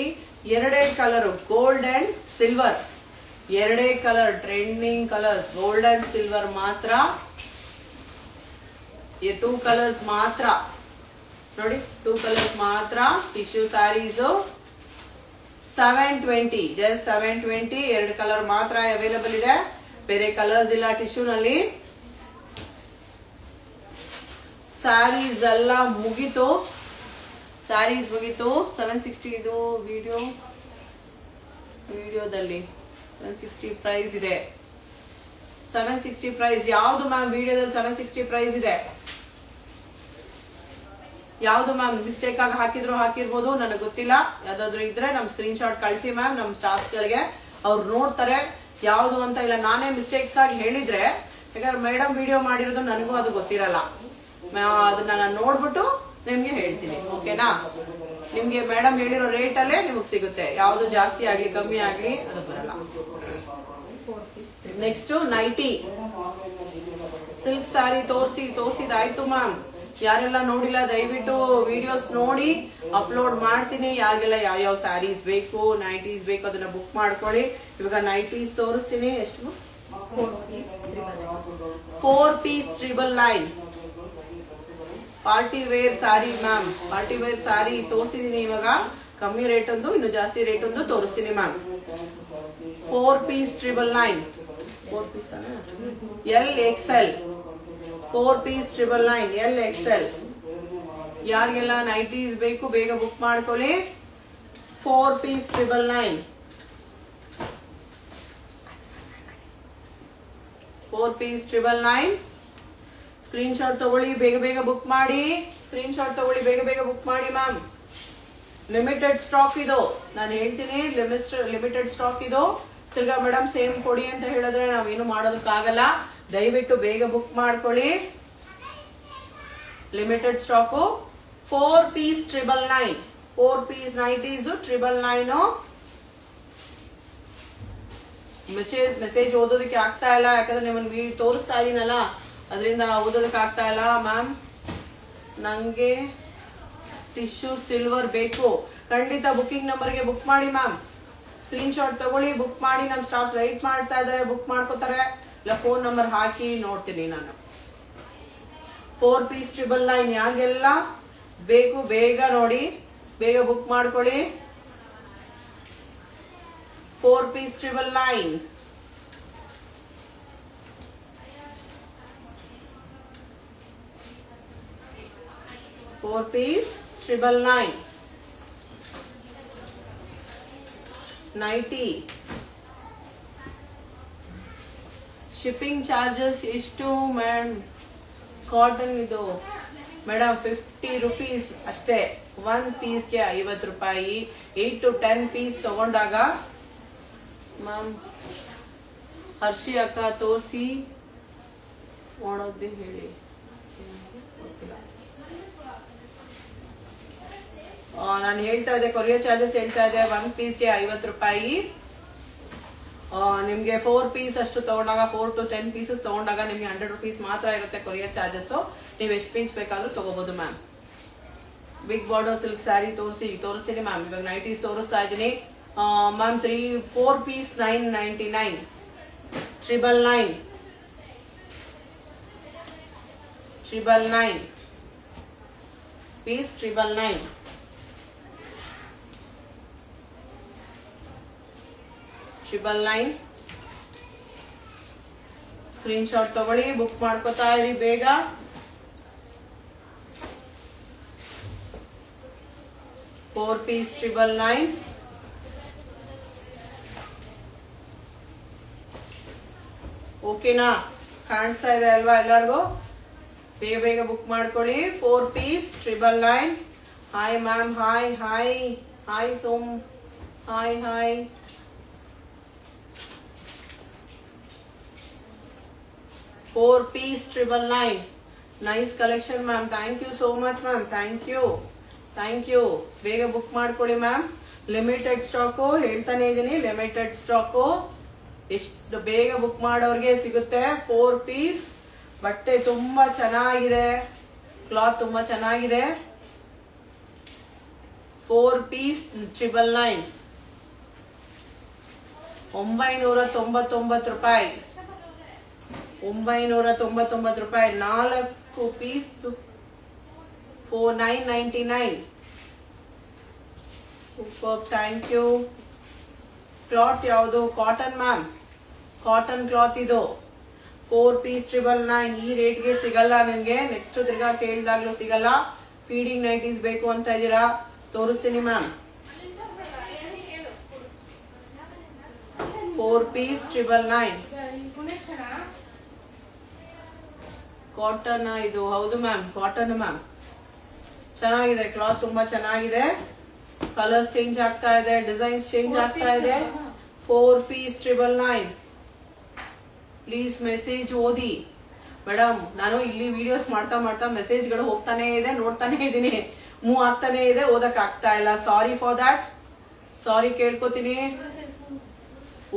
ಎರಡೇ ಕಲರ್, ಗೋಲ್ಡ್ ಅಂಡ್ ಸಿಲ್ವರ್. ಎರಡೇ colour, trending colours, gold and silver ಮಾತ್ರ. 2 ಕಲರ್ಸ್ ಮಾತ್ರ ನೋಡಿ, 2 ಕಲರ್ಸ್ ಮಾತ್ರ. Tissue saris 720, just 720. 2 ಕಲರ್ ಮಾತ್ರ ಅವೈಲೇಬಲ್ ಇದೆ, ಬೇರೆ ಕಲರ್ಸ್ ಇಲ್ಲ ಟಿಶ್ಯೂ ನಲ್ಲಿ. ಸ್ಯಾರೀಸ್ ಎಲ್ಲ ಮುಗೀತು, ಸ್ಯಾರೀಸ್ ಮುಗೀತು. 760 ಇದು ವಿಡಿಯೋದಲ್ಲಿ 760 ಪ್ರೈಸ್ ಇದೆ. 760 ಪ್ರೈಸ್ ಯಾವ್ದು ಮ್ಯಾಮ್? ವಿಡಿಯೋದಲ್ಲಿ 760 ಪ್ರೈಸ್ ಇದೆ. ಯಾವ್ದು ಮ್ಯಾಮ್? ಮಿಸ್ಟೇಕ್ ಆಗಿ ಹಾಕಿರ್ಬೋದು, ನನಗೆ ಗೊತ್ತಿಲ್ಲ. ಯಾವ್ದಾದ್ರು ಇದ್ರೆ ನಮ್ ಸ್ಕ್ರೀನ್ ಶಾಟ್ ಕಳಿಸಿ ಮ್ಯಾಮ್, ನಮ್ ಸ್ಟಾಫ್ಸ್ ಗಳಿಗೆ. ಅವ್ರು ನೋಡ್ತಾರೆ ಯಾವ್ದು ಅಂತ. ಇಲ್ಲ ನಾನೇ ಮಿಸ್ಟೇಕ್ಸ್ ಆಗಿ ಹೇಳಿದ್ರೆ, ಯಾಕಂದ್ರೆ ಮೇಡಮ್ ವಿಡಿಯೋ ಮಾಡಿರೋದು ನನಗೂ ಅದು ಗೊತ್ತಿರಲ್ಲ. ಅದನ್ನ ನಾನು ನೋಡ್ಬಿಟ್ಟು ನಿಮ್ಗೆ ಹೇಳ್ತೀನಿ, ಓಕೆನಾ? ನಿಮ್ಗೆ ಮೇಡಮ್ ಹೇಳಿರೋ ರೇಟ್ ಅಲ್ಲೇ ನಿಮಗ್ ಸಿಗುತ್ತೆ. ಯಾವ್ದು ಜಾಸ್ತಿ ಆಗ್ಲಿ ಕಮ್ಮಿ ಆಗ್ಲಿ ಅದು ಬರಲ್ಲ. ನೆಕ್ಸ್ಟ್ ನೈಟಿ ಸಿಲ್ಕ್ ಸ್ಯಾರಿ ತೋರಿಸಿದಾಯ್ತು ಮ್ಯಾಮ್. ಯಾರೆಲ್ಲ ನೋಡಿಲ್ಲ ದಯವಿಟ್ಟು ವಿಡಿಯೋಸ್ ನೋಡಿ, ಅಪ್ಲೋಡ್ ಮಾಡ್ತೀನಿ. ಯಾರಿಗೆಲ್ಲ ಯಾವ ಸ್ಯಾರೀಸ್ ಬೇಕು, ನೈಟೀಸ್ ಬೇಕು ಅದನ್ನ ಬುಕ್ ಮಾಡ್ಕೊಳ್ಳಿ. ಇವಾಗ ನೈಟೀಸ್ ತೋರಿಸ್ತೀನಿ. ಎಷ್ಟು? 4 piece 999. Party wear sari ma'am, party wear sari ತೋರಿಸಿದೀನಿ. ಇವಾಗ ಕಮ್ಮಿ ರೇಟ್ ಒಂದು, ಇನ್ನು ಜಾಸ್ತಿ ರೇಟ್ ಒಂದು ತೋರಿಸ್ತೀನಿ ma'am. 4 piece 999. 4 piece LXL 4 piece 999 LXL. ಯಾರಿಗೆಲ್ಲ ನೈಟೀಸ್ ಬೇಕು ಬೇಗ ಬುಕ್ ಮಾಡ್ಕೊಳ್ಳಿ. 4 ಪೀಸ್ 999. 4 ಪೀಸ್ 999. ಸ್ಕ್ರೀನ್ ಶಾಟ್ ತಗೊಳ್ಳಿ, ಬೇಗ ಬುಕ್ ಮಾಡಿ. ಸ್ಕ್ರೀನ್ ಶಾಟ್ ತಗೊಳ್ಳಿ, ಬೇಗ ಬುಕ್ ಮಾಡಿ ಮ್ಯಾಮ್. ಲಿಮಿಟೆಡ್ ಸ್ಟಾಕ್ ಇದು, ನಾನು ಹೇಳ್ತೀನಿ. ಲಿಮಿಟೆಡ್ ಸ್ಟಾಕ್ ಇದು. ತಿರ್ಗಾ ಮೇಡಮ್ ಸೇಮ್ ಕೊಡಿ ಅಂತ ಹೇಳಿದ್ರೆ ನಾವೇನು ಮಾಡೋದಕ್ಕಾಗಲ್ಲ. ದಯವಿಟ್ಟು ಬೇಗ ಬುಕ್ ಮಾಡ್ಕೊಳ್ಳಿ. Limited stock. 4 piece 999. 4 piece nighties 999. Message ಓದೋದಕ್ಕೆ ಆಗ್ತಾ ಇಲ್ಲ, ಯಾಕಂದ್ರೆ ನಿಮ್ಮನ್ನ ತೋರಿಸ್ತಾ ಇದೀನಲ್ಲ, ಅದರಿಂದ ಓದೋದಕ್ಕೆ ಆಗ್ತಾ ಇಲ್ಲ. ಮ್ಯಾಮ್ ನಂಗೆ ಟಿಶ್ಯೂ ಸಿಲ್ವರ್ ಬೇಕು. ಖಂಡಿತ ಬುಕಿಂಗ್ ನಂಬರ್ಗೆ ಬುಕ್ ಮಾಡಿ ಮ್ಯಾಮ್. ಸ್ಕ್ರೀನ್ ಶಾಟ್ ತಗೊಳ್ಳಿ, ಬುಕ್ ಮಾಡಿ. ನಮ್ ಸ್ಟಾಫ್ ವೆಯ್ಟ್ ಮಾಡ್ತಾ ಇದಾರೆ, ಬುಕ್ ಮಾಡ್ಕೋತಾರೆ. ಇಲ್ಲ ಫೋನ್ ನಂಬರ್ ಹಾಕಿ ನೋಡ್ತೀನಿ ನಾನು. 4 ಪೀಸ್ 999. ಯಾರಿಗೆಲ್ಲ ಬೇಕು ಬೇಗ ನೋಡಿ, ಬೇಗ ಬುಕ್ ಮಾಡ್ಕೊಳ್ಳಿ. 4 piece 999. 4 piece 999. Nighty shipping charges ಎಷ್ಟು ಮ್ಯಾಮ್? ಕಾಟನ್ ಇದು ಮೇಡಮ್ 50 ರೂಪೀಸ್ ಅಷ್ಟೇ. 1 ಪೀಸ್ಗೆ 50 ರೂಪಾಯಿ. 8 to 10 ಪೀಸ್ ತಗೊಂಡಾಗ ಮ್ಯಾಮ್. ಹರ್ಷಿ ಅಕ್ಕ ತೋರಿಸಿ ಮಾಡೋದೇ ಹೇಳಿ. ನಾನು ಹೇಳ್ತಾ ಇದ್ದೆ ಕೊರಿಯರ್ ಚಾರ್ಜಸ್ ಹೇಳ್ತಾ ಇದ್ದೆ. 1 ಪೀಸ್ಗೆ 50 ರೂಪಾಯಿ. ನಿಮ್ಗೆ 4 ಪೀಸ್ ಅಷ್ಟು ತಗೊಂಡಾಗ, 4 to 10 ಪೀಸಸ್ ತಗೊಂಡಾಗ ನಿಮ್ಗೆ 100 ರೂಪೀಸ್ ಮಾತ್ರ ಇರುತ್ತೆ ಕೊರಿಯರ್ ಚಾರ್ಜಸ್. ನೀವು ಎಷ್ಟು ಪೀಸ್ ಬೇಕಾದ್ರೂ ತಗೋಬಹುದು ma'am. Big border silk sari ತೋರಿಸ್ತೀನಿ ಮ್ಯಾಮ್. ಇವಾಗ ನೈಟೀಸ್ ತೋರಿಸ್ತಾ ಇದ್ದೀನಿ ma'am. 4 piece 999. 999 piece 999. Screenshot ತಗೊಳ್ಳಿ, ಬುಕ್ ಮಾಡ್ಕೋತಾ ಇರಿ ಬೇಗ. $4 ಪೀಸ್ 999. ಓಕೆನಾ? ಕಾಣಿಸ್ತಾ ಇದೆ ಅಲ್ವಾ ಎಲ್ಲರಿಗೂ? ಬೇಗ ಬುಕ್ ಮಾಡ್ಕೊಳ್ಳಿ. 4 piece 999. Hi ma'am, hi Som, hi. 4 piece 999. Nice collection ma'am. Thank you so much ma'am. Thank you. ಬೇಗ ಬುಕ್ ಮಾಡ್ಕೊಳ್ಳಿ ಮ್ಯಾಮ್. ಲಿಮಿಟೆಡ್ ಸ್ಟಾಕು ಹೇಳ್ತಾನೆ ಇದೀನಿ. Limited stock. ಎಷ್ಟು ಬೇಗ ಬುಕ್ ಮಾಡೋರ್ಗೆ ಸಿಗುತ್ತೆ. 4 ಪೀಸ್. ಬಟ್ಟೆ ತುಂಬಾ ಚೆನ್ನಾಗಿದೆ, ಕ್ಲಾತ್ ತುಂಬಾ ಚೆನ್ನಾಗಿದೆ. 4 ಪೀಸ್ 999. 999 ರೂಪಾಯಿ. 999 ರೂಪಾಯಿ. 4 piece 4999. Super, thank you. Cloth ಯಾವುದು? ಕಾಟನ್ ಮ್ಯಾಮ್, ಕಾಟನ್ ಕ್ಲಾತ್ ಇದು. 4 ಪೀಸ್ 999. ಈ ರೇಟ್ಗೆ ಸಿಗಲ್ಲ ನಿಮ್ಗೆ. ನೆಕ್ಸ್ಟ್ ತಿರ್ಗಾ ಕೇಳಿದಾಗ್ಲೂ ಸಿಗಲ್ಲ. ಫೀಡಿಂಗ್ ನೈಟೀಸ್ ಬೇಕು ಅಂತ ಇದೀರಾ, ತೋರಿಸ್ತೀನಿ ಮ್ಯಾಮ್. 4 ಪೀಸ್ 999. ಕಾಟನ್ ಇದು, ಹೌದು ಮ್ಯಾಮ್, ಕಾಟನ್ ಮ್ಯಾಮ್. ಚೆನ್ನಾಗಿದೆ ಕ್ಲಾತ್, ತುಂಬಾ ಚೆನ್ನಾಗಿದೆ. ಕಲರ್ಸ್ ಚೇಂಜ್ ಆಗ್ತಾ ಇದೆ, ಡಿಸೈನ್ಸ್ ಚೇಂಜ್ ಆಗ್ತಾ ಇದೆ. 4 ಪೀಸ್ 999. ಪ್ಲೀಸ್ ಮೆಸೇಜ್ ಓದಿ ಮೇಡಮ್. ನಾನು ಇಲ್ಲಿ ವಿಡಿಯೋಸ್ ಮಾಡ್ತಾ ಮಾಡ್ತಾ ಮೆಸೇಜ್ಗಳು ಹೋಗ್ತಾನೆ ಇದೆ, ನೋಡ್ತಾನೆ ಇದೀನಿ, ಮೂವ್ ಆಗ್ತಾನೆ ಇದೆ, ಓದಕ್ ಆಗ್ತಾ ಇಲ್ಲ. ಸಾರಿ ಫಾರ್ ದ್ಯಾಟ್, ಸಾರಿ ಕೇಳ್ಕೊತೀನಿ.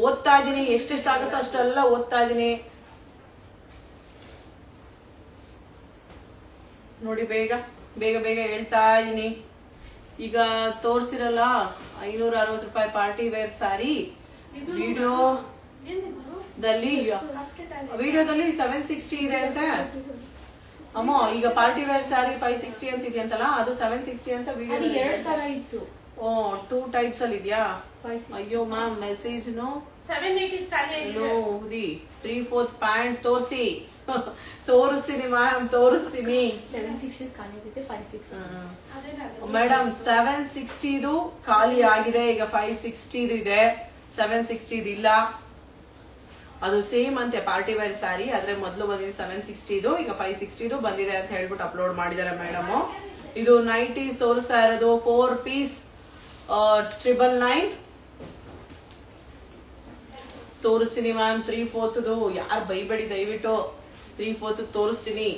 ಓದ್ತಾ ಇದೀನಿ, ಎಷ್ಟೆಷ್ಟಾಗುತ್ತೋ ಅಷ್ಟೆಲ್ಲ ಓದ್ತಾ ಇದೀನಿ. ನೋಡಿ, ಬೇಗ ಬೇಗ ಬೇಗ ಹೇಳ್ತಾ ಇದೀನಿ. ಈಗ ತೋರ್ಸಿರಲ್ಲ 560 ರೂಪಾಯಿ ಪಾರ್ಟಿ ವೇರ್ ಸಾರಿ. ವಿಡಿಯೋದಲ್ಲಿ 760 ಇದೆ ಅಂತ ಅಮ್ಮ. ಈಗ ಪಾರ್ಟಿ ವೇರ್ ಸಾರಿ 560 ಅಂತ ಇದೆಯಂತಲ್ಲ, ಅದು 760 ಅಂತ ವಿಡಿಯೋ. 2 ಟೈಪ್ಸ್ ಅಲ್ಲಿ ಇದೆಯಾ? ಅಯ್ಯೋ ಮ್ಯಾಮ್, ಮೆಸೇಜ್ ನೋ 3/4 ಪ್ಯಾಂಟ್ ತೋರಿಸಿ. ತೋರಿಸ್ತೀನಿ ಮ್ಯಾಮ್, ತೋರಿಸ್ತೀನಿ. ಮೇಡಮ್ 760 ಖಾಲಿ ಆಗಿದೆ, ಈಗ 560 ಇದೆ. 760 ಇಲ್ಲ, ಅದು ಸೇಮ್ ಅಂತೆ ಪಾರ್ಟಿ ವೇರ್ ಸ್ಯಾರಿ. ಆದ್ರೆ ಮೊದಲು ಬಂದಿದೆ 760, ಈಗ 560 ಬಂದಿದೆ ಅಂತ ಹೇಳ್ಬಿಟ್ಟು ಅಪ್ಲೋಡ್ ಮಾಡಿದ್ದಾರೆ ಮೇಡಮ್. ಇದು ನೈಟೀಸ್ ತೋರಿಸ್ತಾ ಇರೋದು. 4 ಪೀಸ್ 999 ತೋರಿಸ್ತೀನಿ ಮ್ಯಾಮ್. 3/4 ಯಾರು ಬೈಬೇಡಿ ದಯವಿಟ್ಟು. 3/4 ತೋರಿಸ್ತೀನಿ.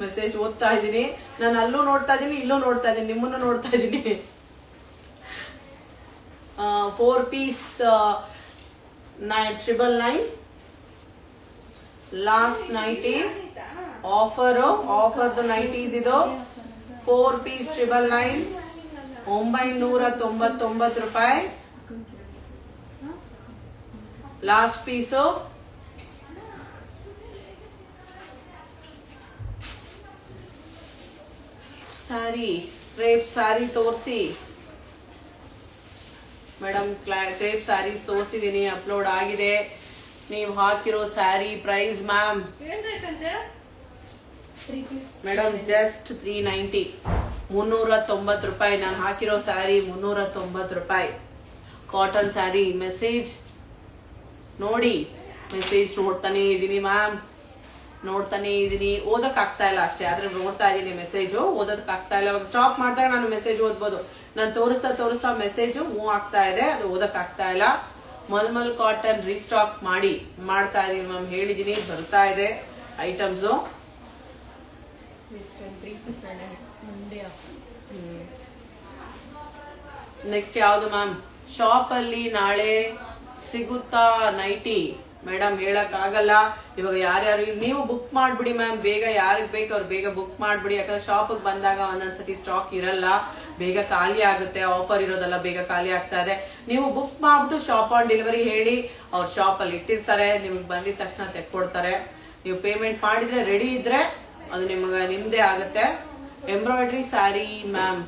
ಮೆಸೇಜ್ ಓದ್ತಾ ಇದ್ದೀನಿ ನಾನು, ಅಲ್ಲೂ ನೋಡ್ತಾ ಇದ್ದೀನಿ, ಇಲ್ಲೂ ನೋಡ್ತಾ ಇದ್ದೀನಿ, ನಿಮ್ಮನ್ನು ನೋಡ್ತಾ ಇದ್ದೀನಿ. 4 ಪೀಸ್ 999. ಲಾಸ್ಟ್ ನೈಟಿ ಆಫರ್ದು ನೈಟೀಸ್ ಇದು. 4 ಪೀಸ್ 999, 999 ರೂಪಾಯಿ. Last piece. Sari, crepe sari ತೋರಿಸಿ ಮೇಡಮ್. ಕ್ರೇಪ್ ಸ್ಯಾರೀಸ್ ತೋರಿಸಿದೀನಿ, ಅಪ್ಲೋಡ್ ಆಗಿದೆ. ನೀವು ಹಾಕಿರೋ sari price ma'am madam just 390, 390 ರೂಪಾಯಿ. ನಾನು ಹಾಕಿರೋ ಸ್ಯಾರಿ 390 ರೂಪಾಯಿ. ಕಾಟನ್ ಸ್ಯಾರಿ. ಮೆಸೇಜ್ ನೋಡಿ, ಮೆಸೇಜ್ ನೋಡ್ತಾನೆ ಇದೀನಿ ಮ್ಯಾಮ್, ನೋಡ್ತಾನೆ ಇದೀನಿ. ಓದಕ್ ಆಗ್ತಾ ಇಲ್ಲ ಅಷ್ಟೇ, ಆದ್ರೆ ನೋಡ್ತಾ ಇದೀನಿ ಮೆಸೇಜು. ಓದಕ್ ಆಗ್ತಾ ಇಲ್ಲ. ಇವಾಗ ಸ್ಟಾಪ್ ಮಾಡಿದಾಗ ನಾನು ಮೆಸೇಜ್ ಓದ್ಬೋದು. ನಾನು ತೋರಿಸ್ತಾ ಮೆಸೇಜು ಮೂವ್ ಆಗ್ತಾ ಇದೆ, ಅದು ಓದಕ್ ಆಗ್ತಾ ಇಲ್ಲ. ಮಲ್ಮಲ್ ಕಾಟನ್ ರೀಸ್ಟಾಕ್ ಮಾಡ್ತಾ ಇದೀನಿ ಮ್ಯಾಮ್, ಹೇಳಿದೀನಿ, ಬರ್ತಾ ಇದೆ ಐಟಮ್ಸು. ನೆಕ್ಸ್ಟ್ ಯಾವ್ದು ಮ್ಯಾಮ್? ಶಾಪ್ ಅಲ್ಲಿ ನಾಳೆ ಸಿಗುತ್ತಾ ನೈಟಿ? ಮೇಡಮ್ ಹೇಳಕ್ ಆಗಲ್ಲ ಇವಾಗ. ಯಾರ್ಯಾರು ನೀವು ಬುಕ್ ಮಾಡ್ಬಿಡಿ ಮ್ಯಾಮ್, ಬೇಗ ಯಾರಿಗ್ ಬೇಕು ಅವ್ರು ಬೇಗ ಬುಕ್ ಮಾಡ್ಬಿಡಿ. ಯಾಕಂದ್ರೆ ಶಾಪ್ ಬಂದಾಗ ಒಂದೊಂದ್ಸತಿ ಸ್ಟಾಕ್ ಇರಲ್ಲ, ಬೇಗ ಖಾಲಿ ಆಗುತ್ತೆ. ಆಫರ್ ಇರೋದಲ್ಲ, ಬೇಗ ಖಾಲಿ ಆಗ್ತಾ ಇದೆ. ನೀವು ಬುಕ್ ಮಾಡ್ಬಿಟ್ಟು ಶಾಪ್ ಆನ್ ಡೆಲಿವರಿ ಹೇಳಿ, ಅವ್ರ ಶಾಪ್ ಅಲ್ಲಿ ಇಟ್ಟಿರ್ತಾರೆ, ನಿಮ್ಗೆ ಬಂದಿದ ತಕ್ಷಣ ತೆಕ್ಕೊಡ್ತಾರೆ. ನೀವು ಪೇಮೆಂಟ್ ಮಾಡಿದ್ರೆ ರೆಡಿ ಇದ್ರೆ ಅದು ನಿಮ್ದೇ ಆಗುತ್ತೆ. ಎಂಬ್ರಾಯ್ಡ್ರಿ ಸ್ಯಾರಿ ಮ್ಯಾಮ್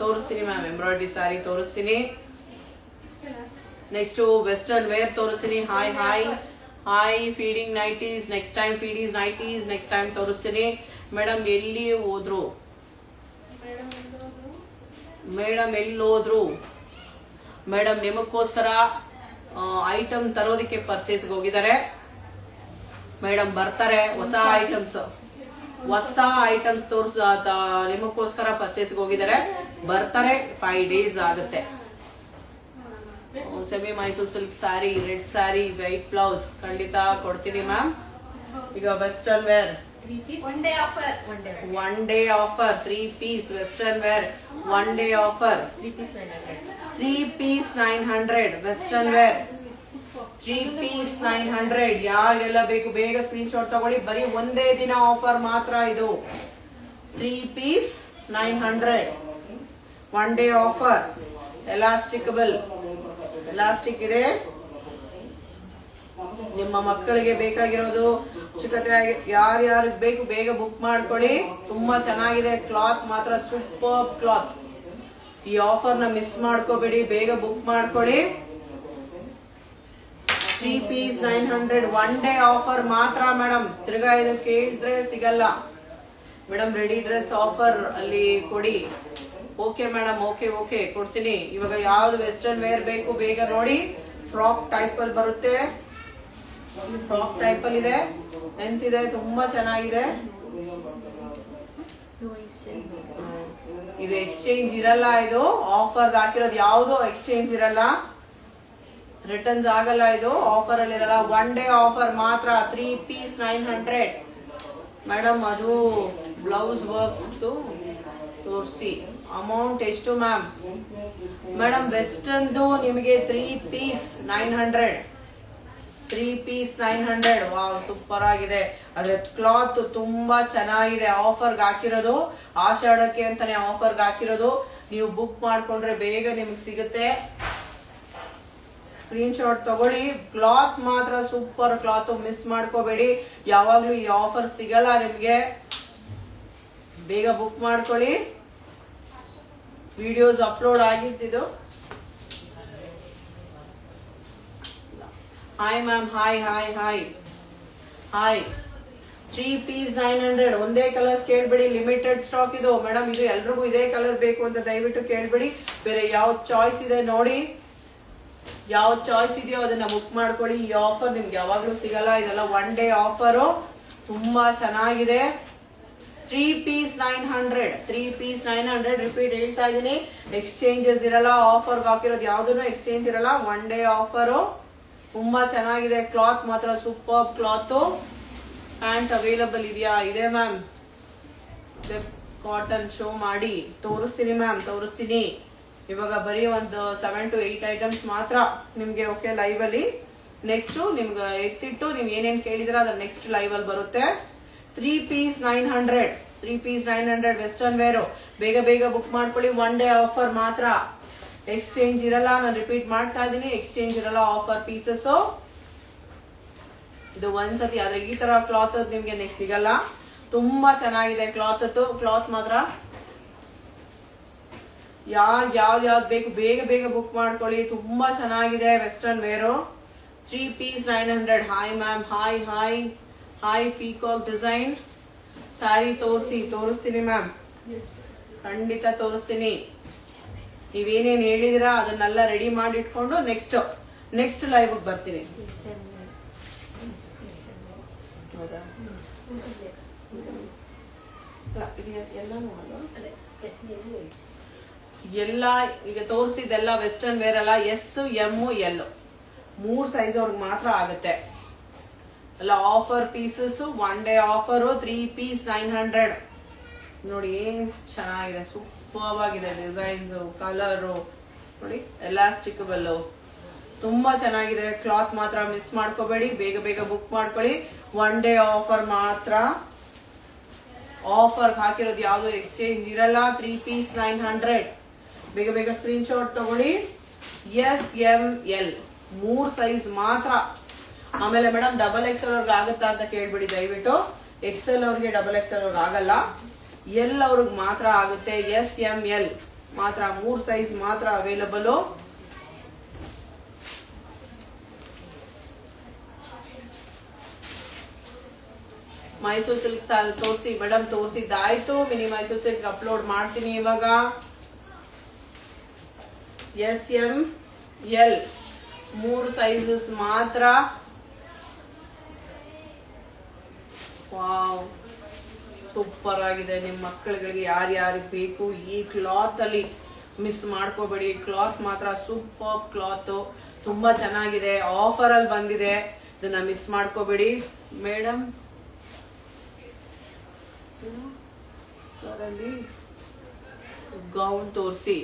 ತೋರಿಸ್ತೀನಿ ಮ್ಯಾಮ್, ಎಂಬ್ರಾಯ್ಡ್ರಿ ಸ್ಯಾರಿ ತೋರಿಸ್ತೀನಿ. ನೆಕ್ಸ್ಟ್ ವೆಸ್ಟರ್ನ್ ವೇರ್ ತೋರಿಸ್ತೀನಿ. Hi feeding nighties. Next time feeding nighties next time ತೋರಿಸ್ತೀನಿ. ಮೇಡಮ್ ಎಲ್ಲಿ ಹೋದ್ರು? ಮೇಡಮ್ ನಿಮಗೋಸ್ಕರ ಐಟಮ್ ತರೋದಕ್ಕೆ ಪರ್ಚೇಸ್ಗೆ ಹೋಗಿದ್ದಾರೆ ಮೇಡಮ್. ಬರ್ತಾರೆ ಹೊಸ ಐಟಮ್ಸ್ ನಿಮಗೋಸ್ಕರ ಪರ್ಚೇಸ್ಗೆ ಹೋಗಿದ್ದಾರೆ, ಬರ್ತಾರೆ. 5 days ಆಗುತ್ತೆ. Semi Mysore silk sari, red sari, white blouse ಖಂಡಿತ ಕೊಡ್ತೀನಿ ಮ್ಯಾಮ್. ಈಗ western wear one day offer 3 piece western wear one day offer 3 piece 900 western wear 3 piece 900. ಯಾರಿಗೆಲ್ಲ ಬೇಕು ಬೇಗ ಸ್ಕ್ರೀನ್ ಶಾಟ್ ತಗೊಳ್ಳಿ. ಬರೀ ಒಂದೇ ದಿನ ಆಫರ್ ಮಾತ್ರ ಇದು. 3 piece 900 one day offer. Elastic ಇದೆ. ನಿಮ್ಮ ಮಕ್ಕಳಿಗೆ ಬೇಕಾಗಿರೋದು ಚಿಕ್ಕತೆಯಾಗಿ ಯಾರ್ಯಾರು ಬೇಕು ಬೇಗ ಬುಕ್ ಮಾಡ್ಕೊಳ್ಳಿ. ತುಂಬಾ ಚೆನ್ನಾಗಿದೆ ಕ್ಲಾತ್, ಮಾತ್ರ ಸೂಪರ್ ಕ್ಲಾತ್. ಈ ಆಫರ್ ನ ಮಿಸ್ ಮಾಡ್ಕೋಬೇಡಿ, ಬೇಗ ಬುಕ್ ಮಾಡ್ಕೊಳ್ಳಿ. 3 ಪೀಸ್ 900 ಒನ್ ಡೇ ಆಫರ್ ಮಾತ್ರ ಮೇಡಮ್. ತಿರ್ಗಾ ಇದು ಕೇಳಿದ್ರೆ ಸಿಗಲ್ಲ ಮೇಡಮ್. ರೆಡಿ ಡ್ರೆಸ್ ಆಫರ್ ಅಲ್ಲಿ ಕೊಡಿ. ಓಕೆ ಮೇಡಮ್, ಓಕೆ ಕೊಡ್ತೀನಿ. ಇವಾಗ ಯಾವ್ದು ವೆಸ್ಟರ್ನ್ ವೇರ್ ಬೇಕು ಬೇಗ ನೋಡಿ. ಫ್ರಾಕ್ ಟೈಪ್ ಅಲ್ಲಿ ಬರುತ್ತೆ, ಫ್ರಾಕ್ ಟೈಪ್ ಅಲ್ಲಿ ಇದೆ, ಎಂತಿದೆ, ತುಂಬಾ ಚೆನ್ನಾಗಿದೆ. ಇದು ಎಕ್ಸ್ಚೇಂಜ್ ಇರಲ್ಲ, ಇದು ಆಫರ್ ಹಾಕಿರೋದು ಯಾವ್ದು ಎಕ್ಸ್ಚೇಂಜ್ ಇರಲ್ಲ, ರಿಟರ್ನ್ಸ್ ಆಗಲ್ಲ, ಇದು ಆಫರ್ ಅಲ್ಲಿ ಇರಲ್ಲ. ಒನ್ ಡೇ ಆಫರ್ ಮಾತ್ರ. 3 ಪೀಸ್ 900 ಮೇಡಮ್. ಅದು ಬ್ಲೌಸ್ ವರ್ಕ್ ತೋರಿಸಿ. ಅಮೌಂಟ್ ಎಷ್ಟು ಮ್ಯಾಮ್? ಮೇಡಮ್ ವೆಸ್ಟರ್ನ್ದು ನಿಮಗೆ 3 ಪೀಸ್ 900. 3 ಪೀಸ್ 900. ವಾವ್, ಸೂಪರ್ ಆಗಿದೆ. ಅದ್ರ ಕ್ಲಾತ್ ತುಂಬಾ ಚೆನ್ನಾಗಿದೆ. ಆಫರ್ಗೆ ಹಾಕಿರೋದು, ಆಷಾಢಕ್ಕೆ ಅಂತಾನೆ ಆಫರ್ಗೆ ಹಾಕಿರೋದು. ನೀವು ಬುಕ್ ಮಾಡ್ಕೊಂಡ್ರೆ ಬೇಗ ನಿಮ್ಗೆ ಸಿಗುತ್ತೆ. ಸ್ಕ್ರೀನ್ ಶಾಟ್ ತಗೊಳ್ಳಿ. ಕ್ಲಾತ್ ಮಾತ್ರ ಸೂಪರ್ ಕ್ಲಾತ್, ಮಿಸ್ ಮಾಡ್ಕೋಬೇಡಿ. ಯಾವಾಗ್ಲೂ ಈ ಆಫರ್ ಸಿಗಲ್ಲ ನಿಮ್ಗೆ. ಬೇಗ ಬುಕ್ ಮಾಡ್ಕೊಳ್ಳಿ. ವಿಡಿಯೋಸ್ ಅಪ್ಲೋಡ್ ಆಗಿದ್ದು. Hi ma'am, hi hi hi hi. 3 piece 900 ಒಂದೇ ಕಲರ್ಸ್ ಕೇಳ್ಬೇಡಿ, ಲಿಮಿಟೆಡ್ ಸ್ಟಾಕ್ ಇದು ಮೇಡಮ್. ಇದು ಎಲ್ರಿಗೂ ಇದೇ ಕಲರ್ ಬೇಕು ಅಂತ ದಯವಿಟ್ಟು ಕೇಳ್ಬೇಡಿ. ಬೇರೆ ಯಾವ ಚಾಯ್ಸ್ ಇದೆ ನೋಡಿ, ಯಾವ ಚಾಯ್ಸ್ ಇದೆಯೋ ಅದನ್ನ ಬುಕ್ ಮಾಡ್ಕೊಳ್ಳಿ. ಈ ಆಫರ್ ನಿಮ್ಗೆ ಯಾವಾಗ್ಲೂ ಸಿಗಲ್ಲ, ಇದೆಲ್ಲ ಒನ್ ಡೇ ಆಫರು. ತುಂಬಾ ಚೆನ್ನಾಗಿದೆ. 3 ಪೀಸ್ 900. 3 ಪೀಸ್ 900. ರಿಪೀಟ್ ಹೇಳ್ತಾ ಇದೀನಿ, ಎಕ್ಸ್ಚೇಂಜಸ್ ಇರಲ್ಲ. ಆಫರ್ ಹಾಕಿರೋದು ಯಾವ್ದು ಎಕ್ಸ್ಚೇಂಜ್ ಇರಲ್ಲ, ಒನ್ ಡೇ ಆಫರು. ತುಂಬಾ ಚೆನ್ನಾಗಿದೆ. ಕ್ಲಾತ್ ಮಾತ್ರ ಸೂಪರ್ ಕ್ಲಾತ್. ಪ್ಯಾಂಟ್ ಅವೈಲಬಲ್ ಇದೆಯಾ? ಇದೆ ಮ್ಯಾಮ್. ಕಾಟನ್ ಶೋ ಮಾಡಿ ತೋರಿಸ್ತೀನಿ ಮ್ಯಾಮ್, ತೋರಿಸ್ತೀನಿ. ಇವಾಗ ಬರೀ ಒಂದು 7 to 8 ಐಟಮ್ಸ್ ಮಾತ್ರ ನಿಮ್ಗೆ. ಓಕೆ, ಲೈವ್ ಅಲ್ಲಿ ನೆಕ್ಸ್ಟ್ ನಿಮ್ಗೆ ಎತ್ತಿಟ್ಟು ನೀವ್ ಏನೇನ್ ಕೇಳಿದ್ರ ಅದ್ರ ನೆಕ್ಸ್ಟ್ ಲೈವ್ ಅಲ್ಲಿ ಬರುತ್ತೆ. 3 ಪೀಸ್ 900. 3 piece 900 western wear. ಬೇಗ ಬೇಗ ಬುಕ್ ಮಾಡ್ಕೊಳ್ಳಿ. ಒನ್ ಡೇ ಆಫರ್ ಮಾತ್ರ. ಎಕ್ಸ್ಚೇಂಜ್ ಇರಲ್ಲ. ನಾನು ರಿಪೀಟ್ ಮಾಡ್ತಾ ಇದೀನಿ, ಎಕ್ಸ್ಚೇಂಜ್ ಇರಲ್ಲ. ಆಫರ್ ಪೀಸಸ್ ಇದು ಒಂದ್ಸತಿ. ಆದ್ರೆ ಈ ತರ ಕ್ಲಾತ್ ನಿಮ್ಗೆ ನೆಕ್ಸ್ಟ್ ಸಿಗಲ್ಲ. ತುಂಬಾ ಚೆನ್ನಾಗಿದೆ ಕ್ಲಾತ್. ಕ್ಲಾತ್ ಮಾತ್ರ ಯಾವ್ದು ಬೇಕು ಬೇಗ ಬೇಗ ಬುಕ್ ಮಾಡ್ಕೊಳ್ಳಿ. ತುಂಬಾ ಚೆನ್ನಾಗಿದೆ western wear. 3 piece 900. Hi ma'am, hi hi hi. Peacock design sari ತೋರಿಸ್ತೀನಿ ಮ್ಯಾಮ್, ಖಂಡಿತ ತೋರಿಸ್ತೀನಿ. ನೀವೇನೇನ್ ಹೇಳಿದಿರಾ ಅದನ್ನೆಲ್ಲ ರೆಡಿ ಮಾಡಿ ಇಟ್ಕೊಂಡು ನೆಕ್ಸ್ಟ್ ಲೈವ್ ಬರ್ತೀನಿ. ಎಲ್ಲ ಈಗ ತೋರಿಸಿದೆಲ್ಲ ವೆಸ್ಟರ್ನ್ ವೇರ್ ಅಲ್ಲ. ಎಸ್, ಎಮ್, ಎಲ್ 3 ಸೈಜ್ ಅವ್ರಿಗೆ ಮಾತ್ರ ಆಗುತ್ತೆ. ಎಲ್ಲ offer pieces, one day offer. 3 piece 900 ನೋಡಿ. ಏನ್ ಚೆನ್ನಾಗಿದೆ, ಸೂಪರ್ ಆಗಿದೆ. ಡಿಸೈನ್ಸ್, ಕಲರು ನೋಡಿ, ಎಲಾಸ್ಟಿಕಬಲ್ ತುಂಬಾ ಚೆನ್ನಾಗಿದೆ. ಕ್ಲಾತ್ ಮಾತ್ರ ಮಿಸ್ ಮಾಡ್ಕೋಬೇಡಿ. ಬೇಗ ಬೇಗ ಬುಕ್ ಮಾಡ್ಕೊಳ್ಳಿ. ಒನ್ ಡೇ ಆಫರ್ ಮಾತ್ರ. ಆಫರ್ ಹಾಕಿರೋದು ಯಾವ್ದು ಎಕ್ಸ್ಚೇಂಜ್ ಇರಲ್ಲ. 3 ಪೀಸ್ 900. ಬೇಗ ಬೇಗ ಸ್ಕ್ರೀನ್ ಶಾಟ್ ತಗೊಳ್ಳಿ. ಎಸ್, ಎಂ, ಎಲ್ 3 ಸೈಜ್ ಮಾತ್ರ. ಆಮೇಲೆ ಮೇಡಮ್ ಡಬಲ್ ಎಕ್ಸೆಲ್ ಅವ್ರಿಗೆ ಆಗುತ್ತಾ ಅಂತ ಕೇಳ್ಬಿಡಿ ದಯವಿಟ್ಟು. ಎಕ್ಸೆಲ್ ಅವ್ರಿಗೆ ಡಬಲ್ ಎಕ್ಸೆಲ್ ಅವ್ರಿಗೆ ಆಗಲ್ಲ, ಎಲ್ ಅವ್ರಿಗೆ ಮಾತ್ರ ಆಗುತ್ತೆ. ಎಸ್, ಎಂ, ಎಲ್ ಮಾತ್ರ 3 ಸೈಜ್ ಮಾತ್ರ ಅವೈಲಬಲ್. ಮೈಸೂರು ಸಿಲ್ಕ್ ತೋರಿಸಿ ಮೇಡಮ್, ತೋರಿಸಿದ್ದಾಯ್ತು. ಮಿನಿ ಮೈಸೂರು ಸಿಲ್ಕ್ ಅಪ್ಲೋಡ್ ಮಾಡ್ತೀನಿ ಇವಾಗ. ಎಸ್, ಎಂ, ಎಲ್ 3 ಸೈಜಸ್ ಮಾತ್ರ. ವಾವ್, ಸೂಪರ್ ಆಗಿದೆ. ನಿಮ್ಮ ಮಕ್ಕಳುಗಳಿಗೆ ಯಾರ್ಯಾರಿಗೆ ಬೇಕು ಈ ಕ್ಲಾತ್ ಅಲ್ಲಿ ಮಿಸ್ ಮಾಡ್ಕೋಬೇಡಿ. ಕ್ಲಾತ್ ಮಾತ್ರ ಸೂಪರ್ ಕ್ಲಾತ್, ತುಂಬಾ ಚೆನ್ನಾಗಿದೆ. ಆಫರ್ ಅಲ್ಲಿ ಬಂದಿದೆ, ಇದನ್ನ ಮಿಸ್ ಮಾಡ್ಕೋಬೇಡಿ ಮೇಡಮ್. ಗೌನ್ ತೋರಿಸಿ.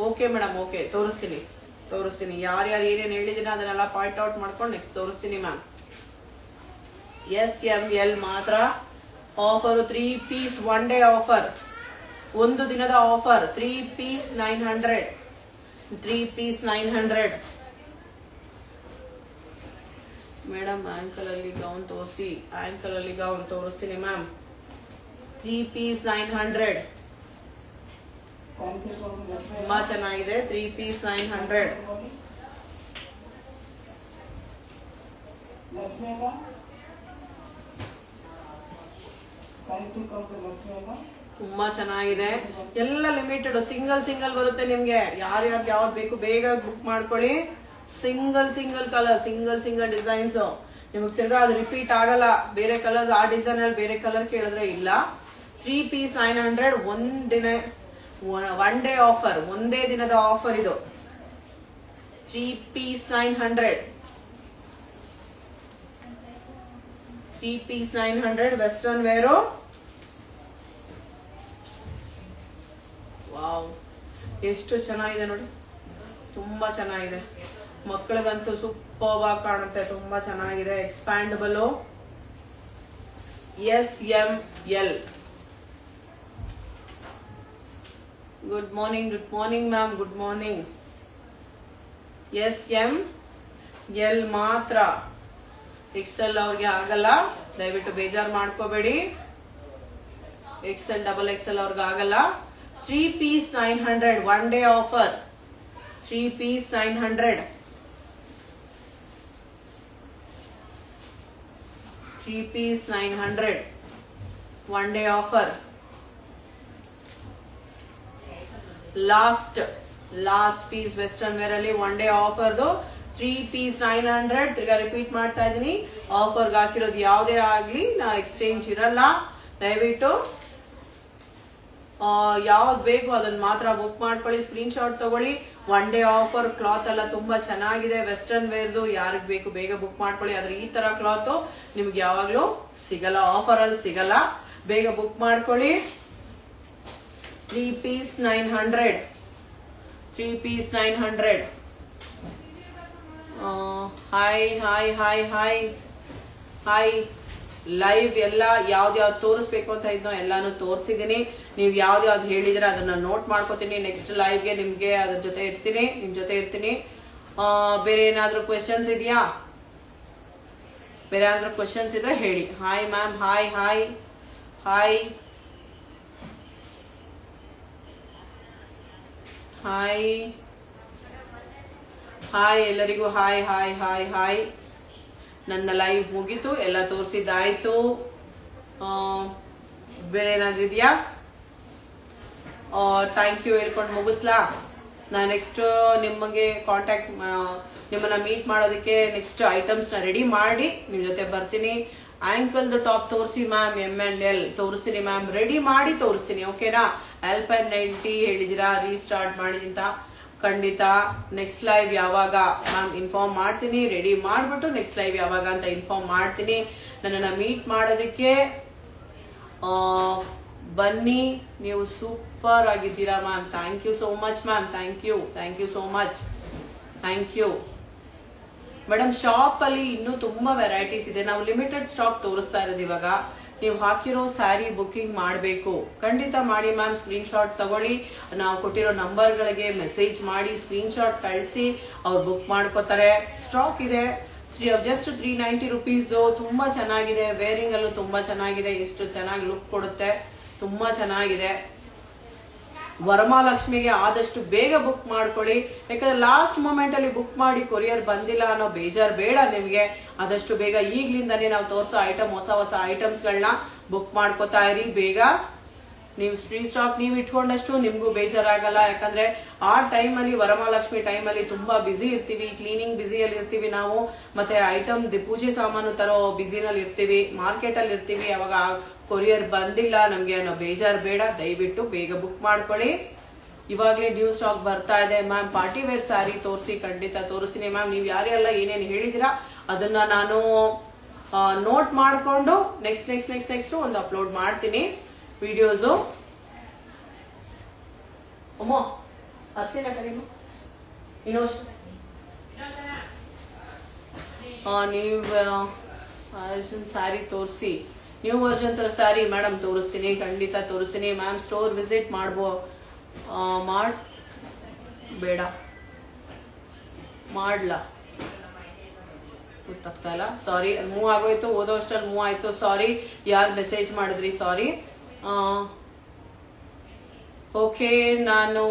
ಓಕೆ ಮೇಡಮ್, ಓಕೆ ತೋರಿಸ್ತೀನಿ. ಯಾರ್ಯಾರು ಏನೇನು ಹೇಳಿದಿನ ಅದನ್ನೆಲ್ಲ ಪಾಯಿಂಟ್ ಔಟ್ ಮಾಡ್ಕೊಂಡು ನೆಕ್ಸ್ಟ್ ತೋರಿಸ್ತೀನಿ ಮ್ಯಾಮ್. ಎಸ್, ಎಂ, ಎಲ್ ಮಾತ್ರ offer. 3 piece one day offer, ಒಂದು ದಿನದ offer. 3 piece 900. 3 piece 900. Madam ankle ಅಲ್ಲಿ ಗೌನ್ ತೋರಿಸಿ, ಆಂಕಲ್ ಅಲ್ಲಿ ಗೌನ್ ತೋರಿಸ್ತೀನಿ ಮ್ಯಾಮ್. 3 ಪೀಸ್ 900 ತುಂಬಾ ಚೆನ್ನಾಗಿದೆ. 3 ಪೀಸ್ 900 ತುಂಬಾ ಚೆನ್ನಾಗಿದೆ. ಎಲ್ಲ ಲಿಮಿಟೆಡ್, ಸಿಂಗಲ್ ಬರುತ್ತೆ ನಿಮ್ಗೆ. ಯಾರ್ಯಾರು ಯಾವ್ದು ಬೇಕು ಬೇಗ ಬುಕ್ ಮಾಡ್ಕೊಳ್ಳಿ. Single colour, single designs. ನಿಮಗೆ ತಿರ್ಗಾ ಅದು ರಿಪೀಟ್ ಆಗಲ್ಲ. ಬೇರೆ ಕಲರ್ ಆ ಡಿಸೈನ್ ಅಲ್ಲಿ ಬೇರೆ ಕಲರ್ ಕೇಳಿದ್ರೆ ಇಲ್ಲ. 3 ಪೀಸ್ 900 ಒನ್ ಡೇ ಆಫರ್, ಒಂದೇ ದಿನದ ಆಫರ್ ಇದು. 3 piece 900 3 piece 900 western wear. Wow, ಎಷ್ಟು ಚೆನ್ನಾಗಿದೆ ನೋಡಿ, ತುಂಬಾ ಚೆನ್ನಾಗಿದೆ. ಮಕ್ಕಳಿಗಂತೂ ಸೂಪರ್ ಆಗಿ ಕಾಣುತ್ತೆ, ತುಂಬಾ ಚೆನ್ನಾಗಿದೆ. Expandable, SML. Good morning ma'am, good morning. SML ಮಾತ್ರ, XL ಅವ್ರಿಗೆ ಆಗಲ್ಲ, ದಯವಿಟ್ಟು ಬೇಜಾರು ಮಾಡ್ಕೋಬೇಡಿ. XL XXL ಅವ್ರಿಗೆ ಆಗಲ್ಲ. 3 piece 900 one day offer. 3 piece 900 3 piece 900 one day offer. Last piece western wear ಅಲ್ಲಿ ಒನ್ ಡೇ ಆಫರ್ದು 3 ಪೀಸ್ 900. ತಿರ್ಗಾ ರಿಪೀಟ್ ಮಾಡ್ತಾ ಇದೀನಿ, ಆಫರ್ಗೆ ಹಾಕಿರೋದು ಯಾವುದೇ ಆಗ್ಲಿ ಎಕ್ಸ್ಚೇಂಜ್ ಇರಲ್ಲ. ದಯವಿಟ್ಟು ಯಾವ್ದು ಬೇಕು ಅದನ್ನ ಮಾತ್ರ ಬುಕ್ ಮಾಡ್ಕೊಳ್ಳಿ, ಸ್ಕ್ರೀನ್ ಶಾಟ್ ತಗೊಳ್ಳಿ. One day offer. ಕ್ಲಾತ್ ಎಲ್ಲ ತುಂಬಾ ಚೆನ್ನಾಗಿದೆ, ವೆಸ್ಟರ್ನ್ ವೇರ್ದು. ಯಾರಿಗ್ ಬೇಕು ಬೇಗ ಬುಕ್ ಮಾಡ್ಕೊಳ್ಳಿ. ಆದ್ರೆ ಈ ತರ ಕ್ಲಾತ್ ನಿಮ್ಗೆ ಯಾವಾಗ್ಲೂ ಸಿಗಲ್ಲ, ಆಫರ್ ಅಲ್ಲಿ ಸಿಗಲ್ಲ. ಬೇಗ ಬುಕ್ ಮಾಡ್ಕೊಳ್ಳಿ. 3 ಪೀಸ್ 900 3 ಪೀಸ್ 900. ಹಾಯ್. ಲೈವ್ ಎಲ್ಲ ಯಾವ್ದು ತೋರಿಸ್ಬೇಕು ಅಂತ ಇದ್ನೋ ಎಲ್ಲಾನು ತೋರಿಸಿದೀನಿ. ನೀವು ಯಾವ್ದು ಹೇಳಿದ್ರೆ ಅದನ್ನ ನೋಟ್ ಮಾಡ್ಕೋತೀನಿ. ನೆಕ್ಸ್ಟ್ ಲೈವ್ಗೆ ನಿಮ್ಗೆ ಅದ್ರ ಜೊತೆ ಇರ್ತೀನಿ, ನಿಮ್ ಜೊತೆ ಇರ್ತೀನಿ. ಬೇರೆ ಏನಾದ್ರೂ ಕ್ವೆಶನ್ಸ್ ಇದೆಯಾ? ಬೇರೆ ಏನಾದ್ರೂ ಕ್ವೆಶನ್ಸ್ ಇದ್ರೆ ಹೇಳಿ. ಹಾಯ್ ಮ್ಯಾಮ್, ಹಾಯ್ ಎಲ್ಲರಿಗೂ ಹಾಯ್. ನನ್ನ ಲೈವ್ ಮುಗೀತು, ಎಲ್ಲ ತೋರಿಸಿದ್ದಾಯ್ತು. ಬೇರೆ ಏನಾದ್ರೂ ಇದೆಯಾ? ಥ್ಯಾಂಕ್ ಯು ಹೇಳ್ಕೊಂಡು ಮುಗಿಸ್ಲಾ? ನಾನು ನೆಕ್ಸ್ಟ್ ನಿಮಗೆ ನಿಮ್ಮನ್ನ ಮೀಟ್ ಮಾಡೋದಕ್ಕೆ ನೆಕ್ಸ್ಟ್ ಐಟಮ್ಸ್ ನ ರೆಡಿ ಮಾಡಿ ನಿಮ್ ಜೊತೆ ಬರ್ತೀನಿ. ಆಂಕಲ್ದು ಟಾಪ್ ತೋರಿಸಿ ಮ್ಯಾಮ್, M&L ತೋರಿಸ್ತೀನಿ ಮ್ಯಾಮ್, ರೆಡಿ ಮಾಡಿ ತೋರಿಸ್ತೀನಿ. ಓಕೆನಾ? L90 ಹೇಳಿದಿರಾ, ರೀಸ್ಟಾರ್ಟ್ ಮಾಡಿದಂತ. ಖಂಡಿತ ನೆಕ್ಸ್ಟ್ ಲೈವ್ ಯಾವಾಗ ಮ್ಯಾಮ್ ಇನ್ಫಾರ್ಮ್ ಮಾಡ್ತೀನಿ. ರೆಡಿ ಮಾಡ್ಬಿಟ್ಟು ನೆಕ್ಸ್ಟ್ ಲೈವ್ ಯಾವಾಗ ಅಂತ ಇನ್ಫಾರ್ಮ್ ಮಾಡ್ತೀನಿ. ನನ್ನನ್ನ ಮೀಟ್ ಮಾಡೋದಕ್ಕೆ ಬನ್ನಿ. ನೀವು ಸೂಪರ್ ಆಗಿದ್ದೀರಾ ma'am. Thank you so much ma'am. Thank you so much. Thank you madam. Shop ಅಲ್ಲಿ ಇನ್ನೂ ತುಂಬಾ ವೆರೈಟೀಸ್ ಇದೆ. ನಾವು ಲಿಮಿಟೆಡ್ ಸ್ಟಾಕ್ ತೋರಿಸ್ತಾ ಇರೋದು ಇವಾಗ. ನೀವು ಹಾಕಿರೋ ಸ್ಯಾರಿ ಬುಕಿಂಗ್ ಮಾಡಬೇಕು, ಖಂಡಿತ ಮಾಡಿ ಮ್ಯಾಮ್. ಸ್ಕ್ರೀನ್ ಶಾಟ್ ತಗೊಳ್ಳಿ, ನಾವು ಕೊಟ್ಟಿರೋ ನಂಬರ್ಗಳಿಗೆ ಮೆಸೇಜ್ ಮಾಡಿ ಸ್ಕ್ರೀನ್ ಶಾಟ್ ಕಳಿಸಿ, ಅವ್ರು ಬುಕ್ ಮಾಡ್ಕೋತಾರೆ. ಸ್ಟಾಕ್ ಇದೆ ಜಸ್ಟ್ 390 ರುಪೀಸ್ದು. ತುಂಬಾ ಚೆನ್ನಾಗಿದೆ, ವೇರಿಂಗ್ ಅಲ್ಲೂ ತುಂಬಾ ಚೆನ್ನಾಗಿದೆ. ಎಷ್ಟು ಚೆನ್ನಾಗಿ ಲುಕ್ ಕೊಡುತ್ತೆ, ತುಂಬಾ ಚೆನ್ನಾಗಿದೆ. ವರಮಹಾಲಕ್ಷ್ಮಿಗೆ ಆದಷ್ಟು ಬೇಗ ಬುಕ್ ಮಾಡ್ಕೊಳ್ಳಿ. ಯಾಕಂದ್ರೆ ಲಾಸ್ಟ್ ಮೂಮೆಂಟ್ ಅಲ್ಲಿ ಬುಕ್ ಮಾಡಿ ಕೊರಿಯರ್ ಬಂದಿಲ್ಲ ಅನ್ನೋ ಬೇಜಾರ್ ಬೇಡ ನಿಮ್ಗೆ. ಆದಷ್ಟು ಬೇಗ ಈಗ್ಲಿಂದಾನೇ ನಾವು ತೋರಿಸೋ ಹೊಸ ಐಟಮ್ಸ್ ಗಳನ್ನ ಬುಕ್ ಮಾಡ್ಕೋತಾ ಇರಿ ಬೇಗ. ನೀವು ಸ್ಟಾಕ್ ನೀವು ಇಟ್ಕೊಂಡಷ್ಟು ನಿಮ್ಗೂ ಬೇಜಾರಾಗಲ್ಲ. ಯಾಕಂದ್ರೆ ಆ ಟೈಮ್ ಅಲ್ಲಿ, ವರಮಹಾಲಕ್ಷ್ಮಿ ಟೈಮ್ ಅಲ್ಲಿ ತುಂಬಾ ಬಿಸಿ ಇರ್ತೀವಿ, ಕ್ಲೀನಿಂಗ್ ಬಿಸಿಯಲ್ಲಿ ಇರ್ತೀವಿ ನಾವು. ಮತ್ತೆ ಐಟಮ್ ಪೂಜೆ ಸಾಮಾನು ತರೋ ಬಿಸಿನಲ್ಲಿ ಇರ್ತೀವಿ, ಮಾರ್ಕೆಟ್ ಅಲ್ಲಿ ಇರ್ತೀವಿ. ಅವಾಗ ಕೊರಿಯರ್ ಬಂದಿಲ್ಲ ನಮ್ಗೆ ಅನ್ನೋ ಬೇಜಾರ್ ಬೇಡ. ದಯವಿಟ್ಟು ಬೇಗ ಬುಕ್ ಮಾಡ್ಕೊಳ್ಳಿ. ಇವಾಗ್ಲೇ ನ್ಯೂ ಸ್ಟಾಕ್ ಬರ್ತಾ ಇದೆ ಮ್ಯಾಮ್. ಪಾರ್ಟಿ ವೇರ್ ಸ್ಯಾರಿ ತೋರಿಸಿ, ಖಂಡಿತ ತೋರಿಸ್ತೀನಿ ಮ್ಯಾಮ್. ನೀವು ಯಾರೆಲ್ಲ ಏನೇನು ಹೇಳಿದಿರಾ ಅದನ್ನ ನಾನು ನೋಟ್ ಮಾಡ್ಕೊಂಡು ನೆಕ್ಸ್ಟ್ ಒಂದು ಅಪ್ಲೋಡ್ ಮಾಡ್ತೀನಿ ವಿಡಿಯೋಸು. ಅಮ್ಮೋ ಅರ್ಶಿನ ಕರೀಮ ಇನ್ನೊಷ್ಟು ನೀವು ಸ್ಯಾರಿ ತೋರಿಸಿ. ನ್ಯೂ ವರ್ಷನ್ ಸ್ಯಾರಿ ಮೇಡಮ್ ತೋರಿಸ್ತೀನಿ, ಖಂಡಿತ ತೋರಿಸ್ತೀನಿ ಮ್ಯಾಮ್. ಸ್ಟೋರ್ ವಿಸಿಟ್ ಮಾಡ್ಲಾ ಗೊತ್ತಾಗ್ತಾ ಇಲ್ಲ, ಸಾರಿ. ಮೂವ್ ಆಗೋಯ್ತು, ಓದೋ ಅಷ್ಟಲ್ಲಿ ಮೂವ್ ಆಯ್ತು, ಸಾರಿ. ಯಾರು ಮೆಸೇಜ್ ಮಾಡಿದ್ರಿ, ಸಾರಿ. ಓಕೆ, ನಾನು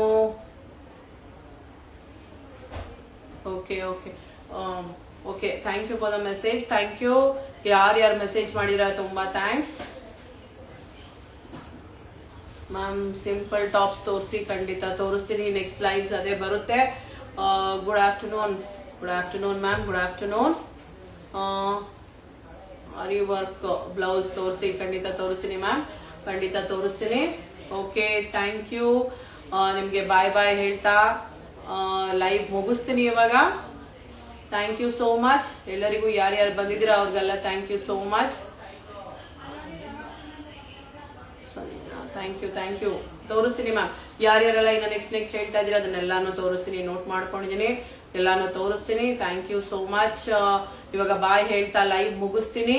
okay okay okay, thank you for the message, thank you. ಯಾರು ಮೆಸೇಜ್ ಮಾಡಿರ ತುಂಬಾ ಥ್ಯಾಂಕ್ಸ್. ಮ್ಯಾಮ್ ಸಿಂಪಲ್ ಟಾಪ್ಸ್ ತೋರಿಸಿ, ಖಂಡಿತ ತೋರಿಸ್ತೀನಿ. ನೆಕ್ಸ್ಟ್ ಲೈವ್ಸ್ ಅದೇ ಬರುತ್ತೆ. Good afternoon, good afternoon ma'am, good afternoon. Aari work blouse ತೋರಿಸಿ, ಖಂಡಿತ ತೋರಿಸ್ತೀನಿ ಮ್ಯಾಮ್, ಖಂಡಿತ ತೋರಿಸ್ತೀನಿ. Okay, thank you. ನಿಮಗೆ ಬಾಯ್ ಬಾಯ್ ಹೇಳ್ತಾ ಲೈವ್ ಮುಗಿಸ್ತೀನಿ ಇವಾಗ. ಥ್ಯಾಂಕ್ ಯು ಸೋ ಮಚ್ ಎಲ್ಲರಿಗೂ, ಯಾರ್ಯಾರು ಬಂದಿದ್ದೀರಾ ಅವ್ರಿಗೆಲ್ಲ thank you so much. Thank you. ತೋರಿಸ್ತೀನಿ ಮ್ಯಾಮ್, ಯಾರ್ಯಾರೆಲ್ಲ ಇನ್ನು ನೆಕ್ಸ್ಟ್ ಹೇಳ್ತಾ ಇದ್ದೀರಾ ಅದನ್ನೆಲ್ಲಾನು ತೋರಿಸ್ತೀನಿ, ನೋಟ್ ಮಾಡ್ಕೊಂಡಿದ್ದೀನಿ, ಎಲ್ಲಾನು ತೋರಿಸ್ತೀನಿ. Thank you so much. ಇವಾಗ ಬಾಯ್ ಹೇಳ್ತಾ ಲೈವ್ ಮುಗಿಸ್ತೀನಿ.